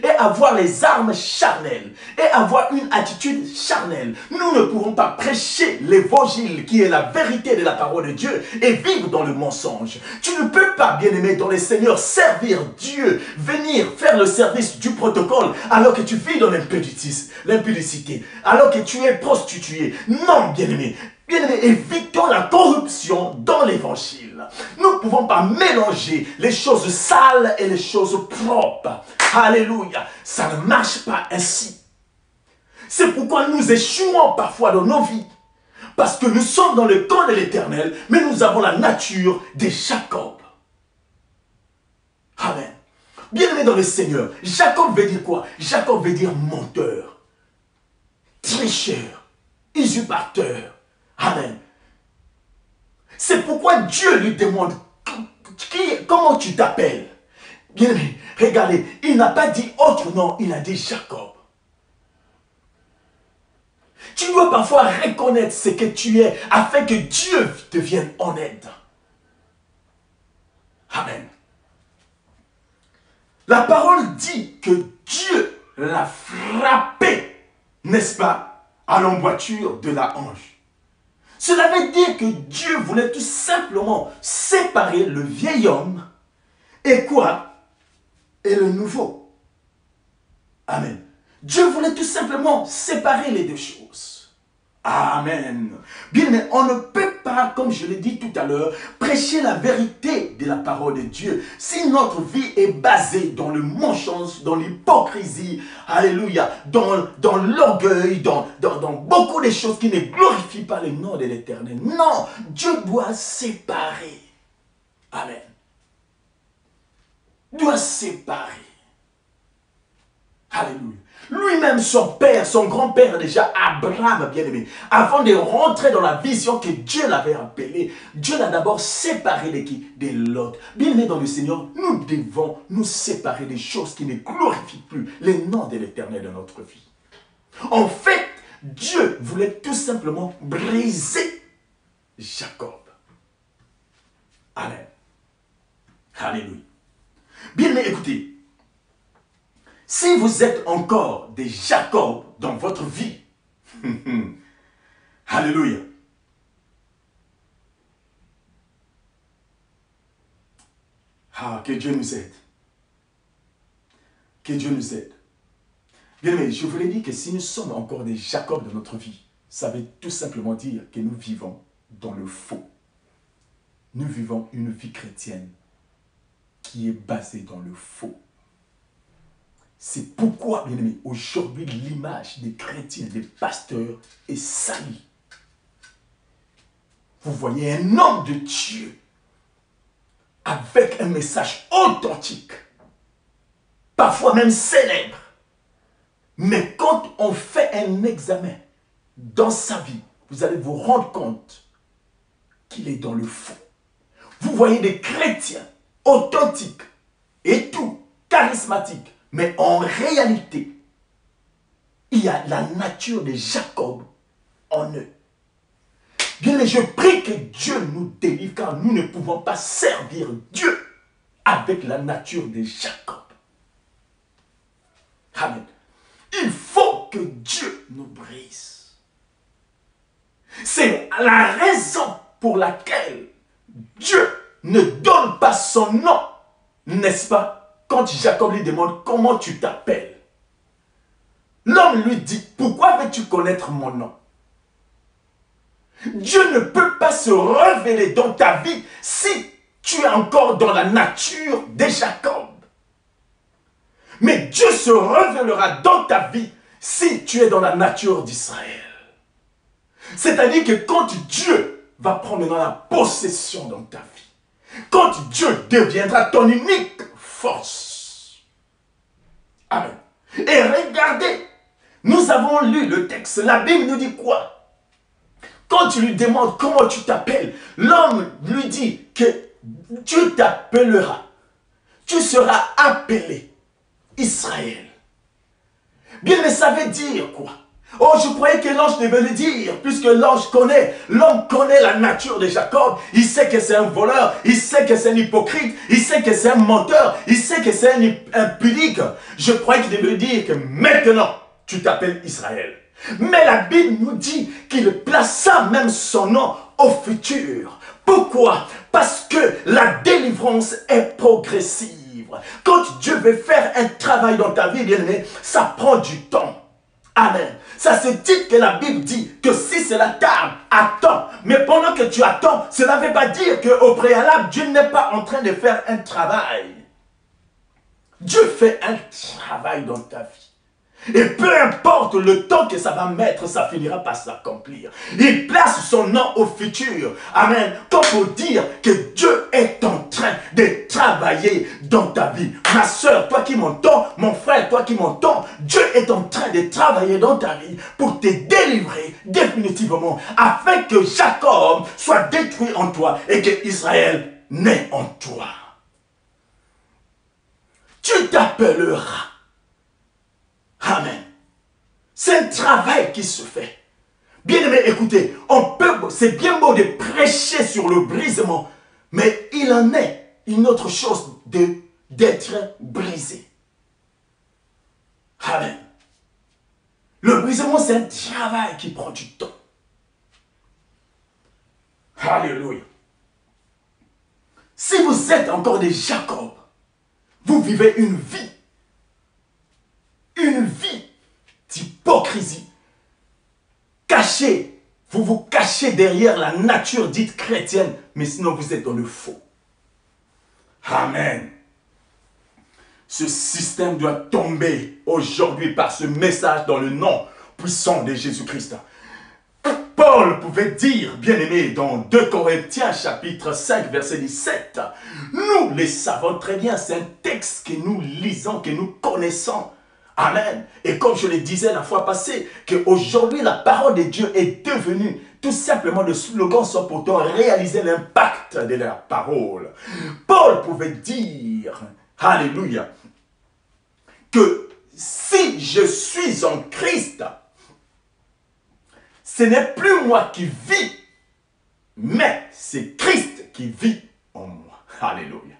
Et avoir les armes charnelles, et avoir une attitude charnelle. Nous ne pourrons pas prêcher l'évangile qui est la vérité de la parole de Dieu et vivre dans le mensonge. Tu ne peux pas, bien-aimé dans le Seigneur, servir Dieu, venir faire le service du protocole alors que tu vis dans l'impudicité, alors que tu es prostitué. Non, bien-aimé. Bien-aimé, évitons la corruption dans l'évangile. Nous ne pouvons pas mélanger les choses sales et les choses propres. Alléluia. Ça ne marche pas ainsi. C'est pourquoi nous échouons parfois dans nos vies. Parce que nous sommes dans le camp de l'Éternel, mais nous avons la nature de Jacob. Amen. Bien-aimé dans le Seigneur, Jacob veut dire quoi? Jacob veut dire menteur, tricheur, usurpateur. Amen. C'est pourquoi Dieu lui demande comment tu t'appelles. Bien aimé, regardez, il n'a pas dit autre nom, il a dit Jacob. Tu dois parfois reconnaître ce que tu es afin que Dieu te vienne en aide. Amen. La parole dit que Dieu l'a frappé, n'est-ce pas, à l'emboîture de la hanche. Cela veut dire que Dieu voulait tout simplement séparer le vieil homme et quoi? Et le nouveau. Amen. Dieu voulait tout simplement séparer les deux choses. Amen. Bien, mais on ne peut pas, comme je l'ai dit tout à l'heure, prêcher la vérité de la parole de Dieu si notre vie est basée dans le mensonge, dans l'hypocrisie, alléluia, dans l'orgueil, dans beaucoup de choses qui ne glorifient pas le nom de l'Éternel. Non, Dieu doit séparer. Amen. Doit séparer. Alléluia. Lui-même, son père, son grand-père déjà, Abraham, bien-aimé, avant de rentrer dans la vision que Dieu l'avait appelé, Dieu l'a d'abord séparé de qui? De Lot. Bien-aimé dans le Seigneur, nous devons nous séparer des choses qui ne glorifient plus le nom de l'Éternel dans notre vie. En fait, Dieu voulait tout simplement briser Jacob. Amen. Alléluia. Bien-aimé, écoutez. Si vous êtes encore des Jacob dans votre vie, alléluia. Ah, que Dieu nous aide. Que Dieu nous aide. Bien aimé, je vous l'ai dit que si nous sommes encore des Jacob dans notre vie, ça veut tout simplement dire que nous vivons dans le faux. Nous vivons une vie chrétienne qui est basée dans le faux. C'est pourquoi, bien aimé, aujourd'hui, l'image des chrétiens, des pasteurs est salie. Vous voyez un homme de Dieu avec un message authentique, parfois même célèbre. Mais quand on fait un examen dans sa vie, vous allez vous rendre compte qu'il est dans le faux. Vous voyez des chrétiens authentiques et tout, charismatiques. Mais en réalité, il y a la nature de Jacob en eux. Bien, mais je prie que Dieu nous délivre, car nous ne pouvons pas servir Dieu avec la nature de Jacob. Amen. Il faut que Dieu nous brise. C'est la raison pour laquelle Dieu ne donne pas son nom, n'est-ce pas? Quand Jacob lui demande comment tu t'appelles, l'homme lui dit, pourquoi veux-tu connaître mon nom? Dieu ne peut pas se révéler dans ta vie si tu es encore dans la nature de Jacob. Mais Dieu se révélera dans ta vie si tu es dans la nature d'Israël. C'est-à-dire que quand Dieu va prendre dans la possession dans ta vie, quand Dieu deviendra ton unique force. Amen. Et regardez, nous avons lu le texte. La Bible nous dit quoi? Quand tu lui demandes comment tu t'appelles, l'homme lui dit que tu t'appelleras. Tu seras appelé Israël. Bien, mais ça veut dire quoi? Oh, je croyais que l'ange devait le dire, puisque l'ange connaît, l'homme connaît la nature de Jacob, il sait que c'est un voleur, il sait que c'est un hypocrite, il sait que c'est un menteur, il sait que c'est un impudique. Je croyais qu'il devait dire que maintenant, tu t'appelles Israël. Mais la Bible nous dit qu'il plaça même son nom au futur. Pourquoi? Parce que la délivrance est progressive. Quand Dieu veut faire un travail dans ta vie, bien-aimé, ça prend du temps. Amen. Ça se dit que la Bible dit que si cela tarde, attends. Mais pendant que tu attends, cela ne veut pas dire qu'au préalable, Dieu n'est pas en train de faire un travail. Dieu fait un travail dans ta vie. Et peu importe le temps que ça va mettre, ça finira par s'accomplir. Il place son nom au futur. Amen. Comme pour dire que Dieu est en train de travailler dans ta vie. Ma soeur, toi qui m'entends, mon frère, toi qui m'entends, Dieu est en train de travailler dans ta vie pour te délivrer définitivement, afin que Jacob soit détruit en toi et que Israël naît en toi. Tu t'appelleras. Amen. C'est un travail qui se fait. Bien aimé, écoutez, c'est bien beau de prêcher sur le brisement, mais il en est une autre chose d'être brisé. Amen. Le brisement, c'est un travail qui prend du temps. Alléluia. Si vous êtes encore des Jacob, vous vivez une vie d'hypocrisie, cachez, vous vous cachez derrière la nature dite chrétienne, mais sinon vous êtes dans le faux. Amen. Ce système doit tomber aujourd'hui par ce message dans le nom puissant de Jésus-Christ. Paul pouvait dire, bien-aimé, dans 2 Corinthiens chapitre 5 verset 17, nous les savons très bien, c'est un texte que nous lisons, que nous connaissons. Amen. Et comme je le disais la fois passée, qu'aujourd'hui la parole de Dieu est devenue tout simplement le slogan sans pourtant réaliser l'impact de la parole. Paul pouvait dire, alléluia, que si je suis en Christ, ce n'est plus moi qui vis, mais c'est Christ qui vit en moi. Alléluia.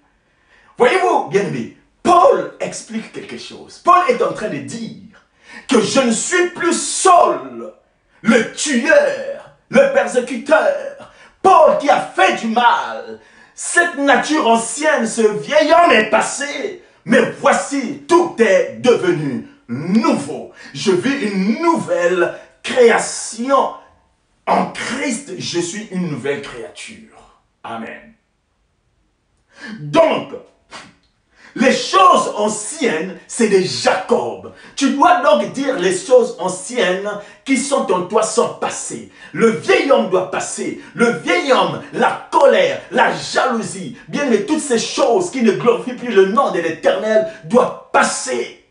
Voyez-vous, bien-aimés, Paul explique quelque chose. Paul est en train de dire que je ne suis plus Saul, le tueur, le persécuteur, Paul qui a fait du mal. Cette nature ancienne, ce vieil homme est passé. Mais voici, tout est devenu nouveau. Je vis une nouvelle création. En Christ, je suis une nouvelle créature. Amen. Donc, les choses anciennes, c'est de Jacob. Tu dois donc dire les choses anciennes qui sont en toi sont passées. Le vieil homme doit passer. Le vieil homme, la colère, la jalousie, bien mais toutes ces choses qui ne glorifient plus le nom de l'Éternel doivent passer.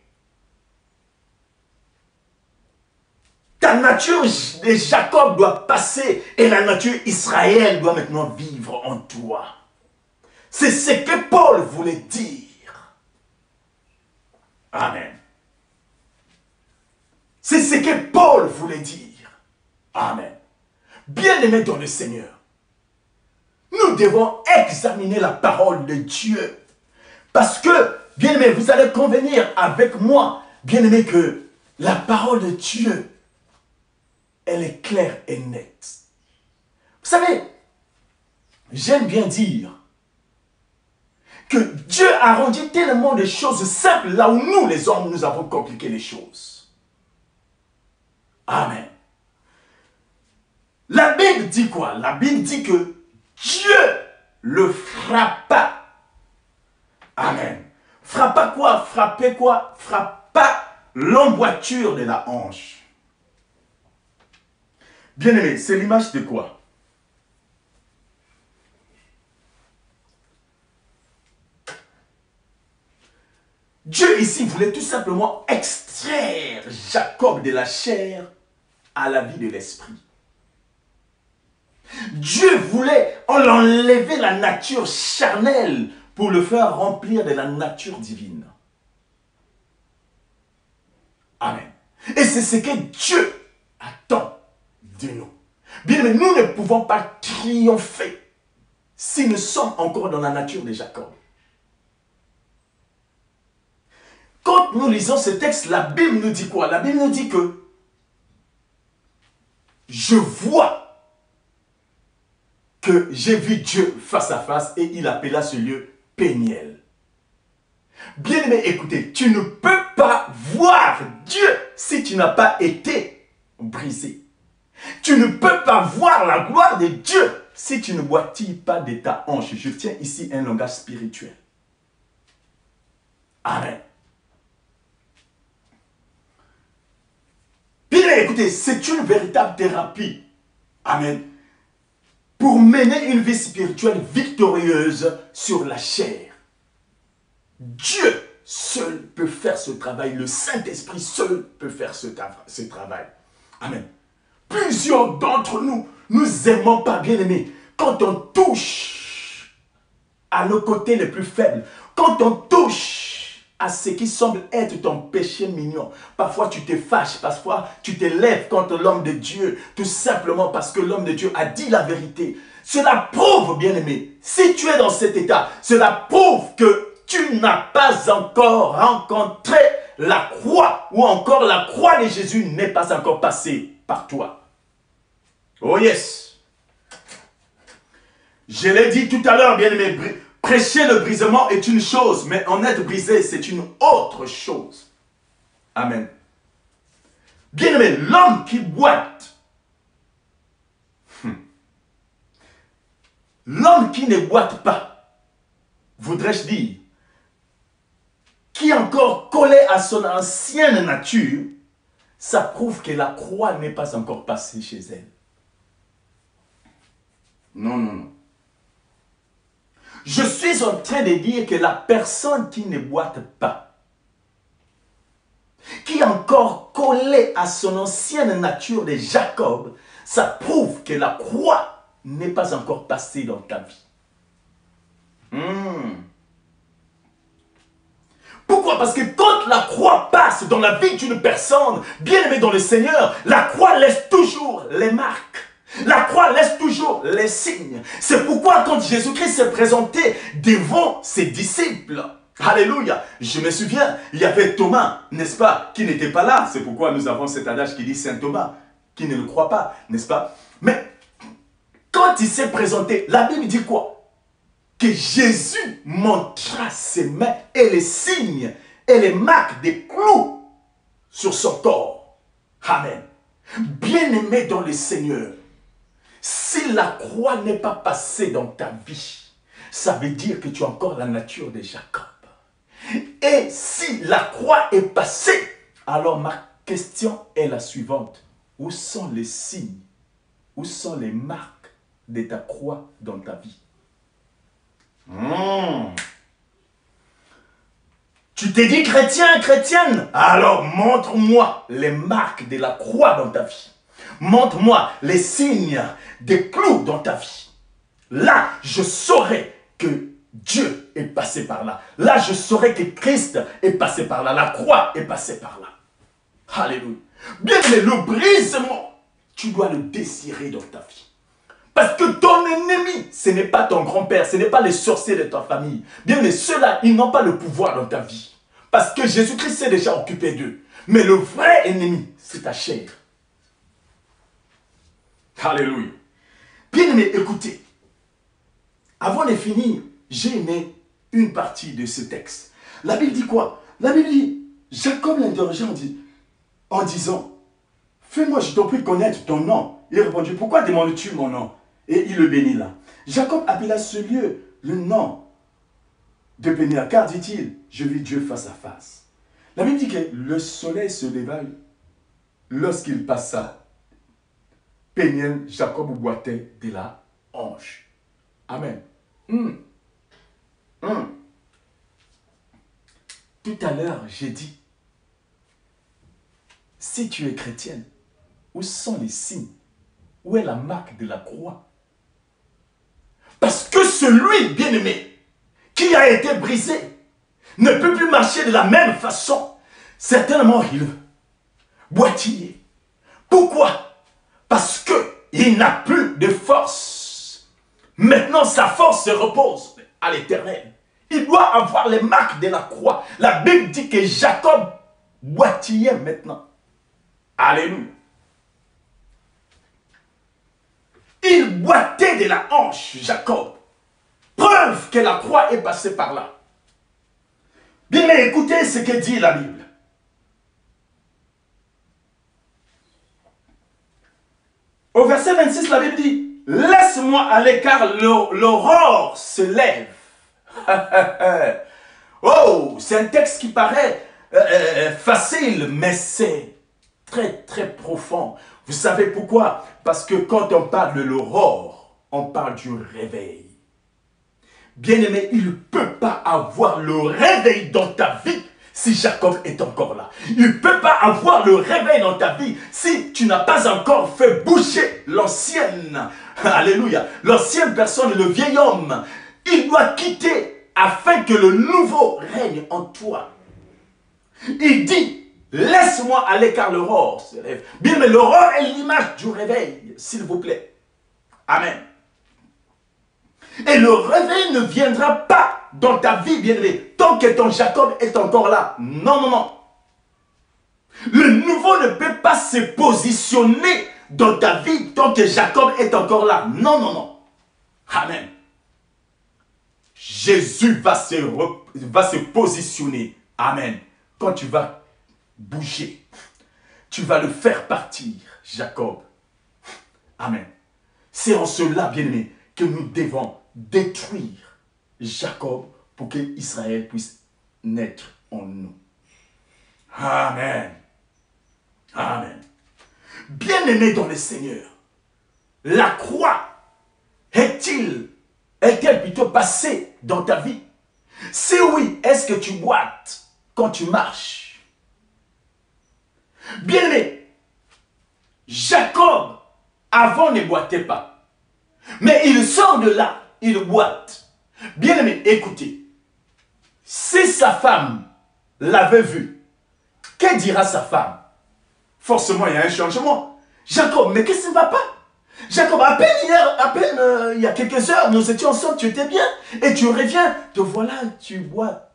Ta nature de Jacob doit passer et la nature Israël doit maintenant vivre en toi. C'est ce que Paul voulait dire. Amen. C'est ce que Paul voulait dire. Amen. Bien-aimés dans le Seigneur, nous devons examiner la parole de Dieu. Parce que, bien-aimés, vous allez convenir avec moi, bien-aimés, que la parole de Dieu, elle est claire et nette. Vous savez, j'aime bien dire que Dieu a rendu tellement de choses simples là où nous, les hommes, nous avons compliqué les choses. Amen. La Bible dit quoi? La Bible dit que Dieu le frappa. Amen. Frappa quoi? Frapper quoi? Frappa l'emboîture de la hanche. Bien-aimé, c'est l'image de quoi? Dieu ici voulait tout simplement extraire Jacob de la chair à la vie de l'esprit. Dieu voulait enlever la nature charnelle pour le faire remplir de la nature divine. Amen. Et c'est ce que Dieu attend de nous. Bien, mais nous ne pouvons pas triompher si nous sommes encore dans la nature de Jacob. Quand nous lisons ce texte, la Bible nous dit quoi? La Bible nous dit que je vois que j'ai vu Dieu face à face et il appela ce lieu Péniel. Bien aimé, écoutez, tu ne peux pas voir Dieu si tu n'as pas été brisé. Tu ne peux pas voir la gloire de Dieu si tu ne boitilles pas de ta hanche. Je tiens ici un langage spirituel. Amen. Bien, écoutez, c'est une véritable thérapie. Amen. Pour mener une vie spirituelle victorieuse sur la chair. Dieu seul peut faire ce travail. Le Saint-Esprit seul peut faire ce travail. Amen. Plusieurs d'entre nous, nous aimons pas, bien aimés, quand on touche à nos côtés les plus faibles, quand on touche à ce qui semble être ton péché mignon. Parfois tu te fâches, parfois tu te lèves contre l'homme de Dieu, tout simplement parce que l'homme de Dieu a dit la vérité. Cela prouve, bien-aimé, si tu es dans cet état, cela prouve que tu n'as pas encore rencontré la croix, ou encore la croix de Jésus n'est pas encore passée par toi. Oh yes! Je l'ai dit tout à l'heure, bien-aimé, prêcher le brisement est une chose, mais en être brisé, c'est une autre chose. Amen. Bien-aimé, l'homme qui boite l'homme qui ne boite pas, voudrais-je dire, qui est encore collé à son ancienne nature, ça prouve que la croix n'est pas encore passée chez elle. Non, non, non. Je suis en train de dire que la personne qui ne boite pas, qui est encore collée à son ancienne nature de Jacob, ça prouve que la croix n'est pas encore passée dans ta vie. Pourquoi? Parce que quand la croix passe dans la vie d'une personne, bien aimée dans le Seigneur, la croix laisse toujours les marques. La croix laisse toujours les signes. C'est pourquoi quand Jésus-Christ s'est présenté devant ses disciples, alléluia, je me souviens, il y avait Thomas, n'est-ce pas, qui n'était pas là. C'est pourquoi nous avons cet adage qui dit Saint Thomas, qui ne le croit pas, n'est-ce pas? Mais quand il s'est présenté, la Bible dit quoi? Que Jésus montra ses mains et les signes et les marques des clous sur son corps. Amen. Bien-aimé dans le Seigneur, si la croix n'est pas passée dans ta vie, ça veut dire que tu as encore la nature de Jacob. Et si la croix est passée, alors ma question est la suivante. Où sont les signes? Où sont les marques de ta croix dans ta vie? Tu t'es dit chrétien, chrétienne? Alors montre-moi les marques de la croix dans ta vie. Montre-moi les signes des clous dans ta vie. Là, je saurai que Dieu est passé par là. Là, je saurai que Christ est passé par là. La croix est passée par là. Alléluia. Bien aimé, le brisement, tu dois le désirer dans ta vie. Parce que ton ennemi, ce n'est pas ton grand-père, ce n'est pas les sorciers de ta famille. Bien, mais ceux-là, ils n'ont pas le pouvoir dans ta vie. Parce que Jésus-Christ s'est déjà occupé d'eux. Mais le vrai ennemi, c'est ta chair. Alléluia. Bien aimé, écoutez. Avant de finir, j'ai aimé une partie de ce texte. La Bible dit quoi? La Bible dit, Jacob l'interrogeait en disant, fais-moi, je t'en prie, connaître ton nom. Il répondit, pourquoi demandes-tu mon nom? Et il le bénit là. Jacob appela ce lieu le nom de Péniel, car dit-il, je vis Dieu face à face. La Bible dit que le soleil se leva lorsqu'il passa. Péniel, Jacob boitait de la hanche. Amen. Tout à l'heure, j'ai dit, si tu es chrétienne, où sont les signes? Où est la marque de la croix? Parce que celui, bien-aimé, qui a été brisé, ne peut plus marcher de la même façon. Certainement, il boitiller. Pourquoi? Parce qu'il n'a plus de force. Maintenant, sa force se repose à l'Éternel. Il doit avoir les marques de la croix. La Bible dit que Jacob boitillait maintenant. Alléluia. Il boitait de la hanche, Jacob. Preuve que la croix est passée par là. Bien, mais écoutez ce que dit la Bible. Au verset 26, la Bible dit, laisse-moi aller car l'aurore se lève. Oh, c'est un texte qui paraît facile, mais c'est très très profond. Vous savez pourquoi? Parce que quand on parle de l'aurore, on parle du réveil. Bien-aimé, il ne peut pas avoir le réveil dans ta vie si Jacob est encore là. Il ne peut pas avoir le réveil dans ta vie si tu n'as pas encore fait bouger l'ancienne. Alléluia. L'ancienne personne, le vieil homme, il doit quitter afin que le nouveau règne en toi. Il dit, laisse-moi aller car l'aurore se lève. Bien, mais l'aurore est l'image du réveil, s'il vous plaît. Amen. Et le réveil ne viendra pas dans ta vie, bien-aimé, tant que ton Jacob est encore là. Non, non, non. Le nouveau ne peut pas se positionner dans ta vie tant que Jacob est encore là. Non, non, non. Amen. Jésus va se positionner. Amen. Quand tu vas bouger, tu vas le faire partir, Jacob. Amen. C'est en cela, bien-aimé, que nous devons détruire Jacob pour que Israël puisse naître en nous. Amen. Amen. Bien-aimé dans le Seigneur, la croix est-elle plutôt passée dans ta vie? Si oui, est-ce que tu boites quand tu marches? Bien-aimé, Jacob, avant, ne boitait pas. Mais il sort de là, il boite. Bien-aimé, écoutez, si sa femme l'avait vu, que dira sa femme? Forcément, il y a un changement. Jacob, mais qu'est-ce qui ne va pas? Jacob, à peine hier, il y a quelques heures, nous étions ensemble, tu étais bien. Et tu reviens, te voilà, tu bois.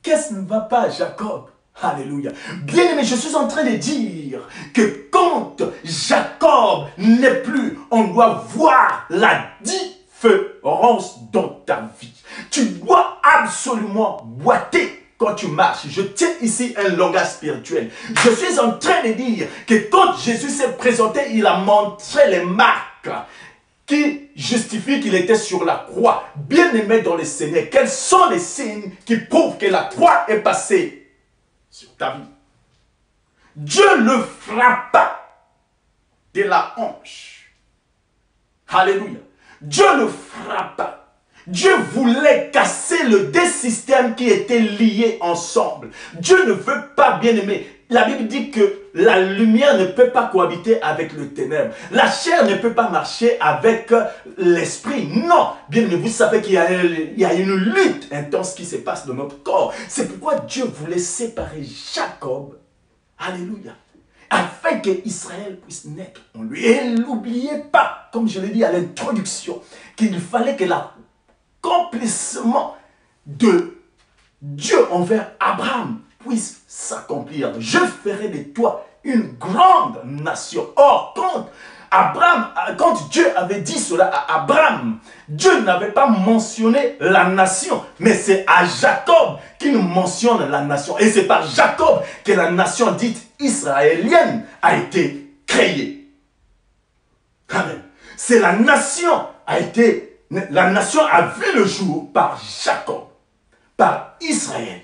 Qu'est-ce qui ne va pas, Jacob? Alléluia. Bien-aimé, je suis en train de dire que quand Jacob n'est plus, on doit voir la différence dans ta vie. Tu dois absolument boiter quand tu marches. Je tiens ici un langage spirituel. Je suis en train de dire que quand Jésus s'est présenté, il a montré les marques qui justifient qu'il était sur la croix. Bien-aimé dans le Seigneur, quels sont les signes qui prouvent que la croix est passée sur ta vie? Dieu le frappa de la hanche. Alléluia. Dieu le frappa. Dieu voulait casser le deux systèmes qui étaient liés ensemble. Dieu ne veut pas, bien-aimé. La Bible dit que la lumière ne peut pas cohabiter avec le ténèbre. La chair ne peut pas marcher avec l'esprit. Non, bien-aimé, vous savez qu'il y a une lutte intense qui se passe dans notre corps. C'est pourquoi Dieu voulait séparer Jacob. Alléluia. Afin qu'Israël puisse naître en lui. Et n'oubliez pas, comme je l'ai dit à l'introduction, qu'il fallait que l'accomplissement de Dieu envers Abraham puisse s'accomplir. Je ferai de toi une grande nation. Or, quand Dieu avait dit cela à Abraham, Dieu n'avait pas mentionné la nation, mais c'est à Jacob qu'il mentionne la nation. Et c'est par Jacob que la nation dite israélienne a été créée. Amen. C'est la nation a vu le jour par Jacob, par Israël.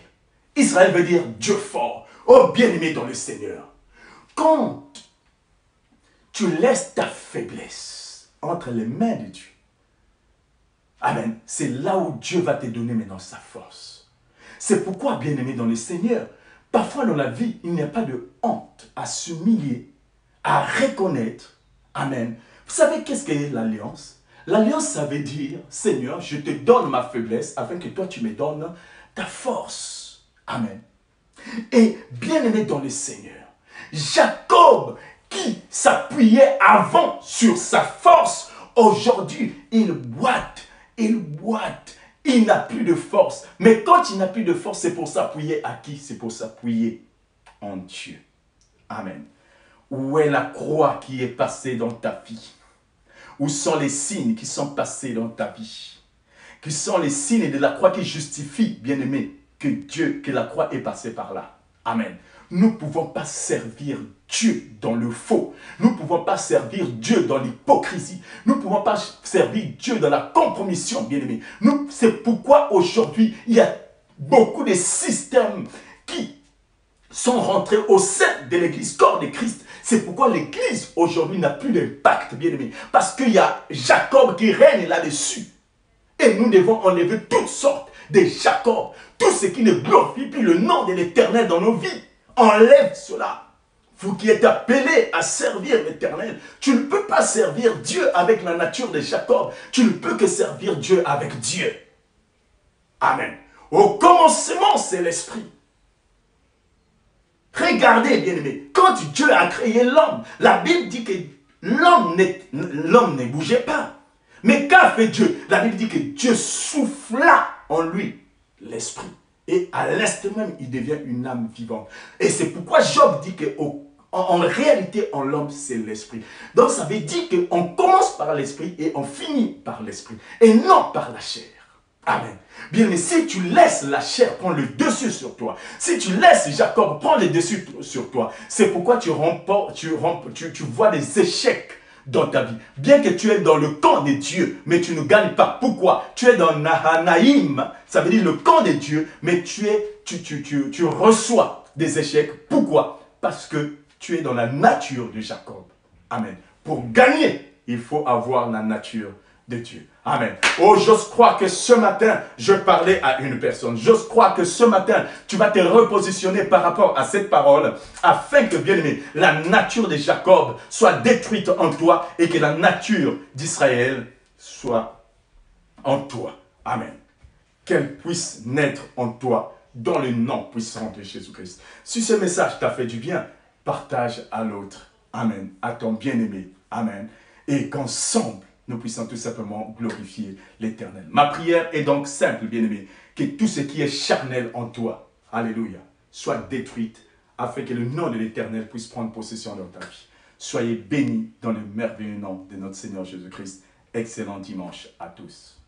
Israël veut dire Dieu fort. Oh, bien-aimé dans le Seigneur, quand tu laisses ta faiblesse entre les mains de Dieu, amen, c'est là où Dieu va te donner maintenant sa force. C'est pourquoi, bien-aimé dans le Seigneur, parfois dans la vie, il n'y a pas de honte à s'humilier, à reconnaître. Amen. Vous savez qu'est-ce qu'est l'alliance? L'alliance, ça veut dire, Seigneur, je te donne ma faiblesse afin que toi, tu me donnes ta force. Amen. Et bien-aimé dans le Seigneur, Jacob, qui s'appuyait avant sur sa force, aujourd'hui, il boite, il n'a plus de force. Mais quand il n'a plus de force, c'est pour s'appuyer à qui? C'est pour s'appuyer en Dieu. Amen. Où est la croix qui est passée dans ta vie? Où sont les signes qui sont passés dans ta vie? Qui sont les signes de la croix qui justifient, bien-aimé, que la croix est passée par là? Amen. Nous ne pouvons pas servir Dieu dans le faux. Nous ne pouvons pas servir Dieu dans l'hypocrisie. Nous ne pouvons pas servir Dieu dans la compromission, bien-aimé. C'est pourquoi aujourd'hui, il y a beaucoup de systèmes qui sont rentrés au sein de l'église, corps de Christ. C'est pourquoi l'église aujourd'hui n'a plus d'impact, bien-aimé. Parce qu'il y a Jacob qui règne là-dessus. Et nous devons enlever toutes sortes de Jacob. Tout ce qui ne glorifie plus le nom de l'Éternel dans nos vies. Enlève cela. Vous qui êtes appelés à servir l'Éternel, tu ne peux pas servir Dieu avec la nature de Jacob. Tu ne peux que servir Dieu avec Dieu. Amen. Au commencement, c'est l'Esprit. Regardez, bien-aimés, quand Dieu a créé l'homme, la Bible dit que l'homme ne bougeait pas. Mais qu'a fait Dieu? La Bible dit que Dieu souffla en lui l'esprit. Et à l'est même, il devient une âme vivante. Et c'est pourquoi Job dit qu'en réalité, en l'homme, c'est l'esprit. Donc ça veut dire qu'on commence par l'esprit et on finit par l'esprit. Et non par la chair. Amen. Bien, mais si tu laisses la chair prendre le dessus sur toi, si tu laisses Jacob prendre le dessus sur toi, c'est pourquoi tu vois des échecs dans ta vie. Bien que tu es dans le camp des dieux, mais tu ne gagnes pas. Pourquoi? Tu es dans Nahanaïm, ça veut dire le camp des dieux, mais tu reçois des échecs. Pourquoi? Parce que tu es dans la nature de Jacob. Amen. Pour gagner, il faut avoir la nature de Dieu. Amen. Oh, j'ose croire que ce matin, je parlais à une personne. J'ose croire que ce matin, tu vas te repositionner par rapport à cette parole, afin que, bien aimé, la nature de Jacob soit détruite en toi et que la nature d'Israël soit en toi. Amen. Qu'elle puisse naître en toi dans le nom puissant de Jésus-Christ. Si ce message t'a fait du bien, partage à l'autre. Amen. À ton bien-aimé. Amen. Et qu'ensemble, nous puissions tout simplement glorifier l'Éternel. Ma prière est donc simple, bien-aimé, que tout ce qui est charnel en toi, alléluia, soit détruite, afin que le nom de l'Éternel puisse prendre possession dans ta vie. Soyez bénis dans le merveilleux nom de notre Seigneur Jésus-Christ. Excellent dimanche à tous.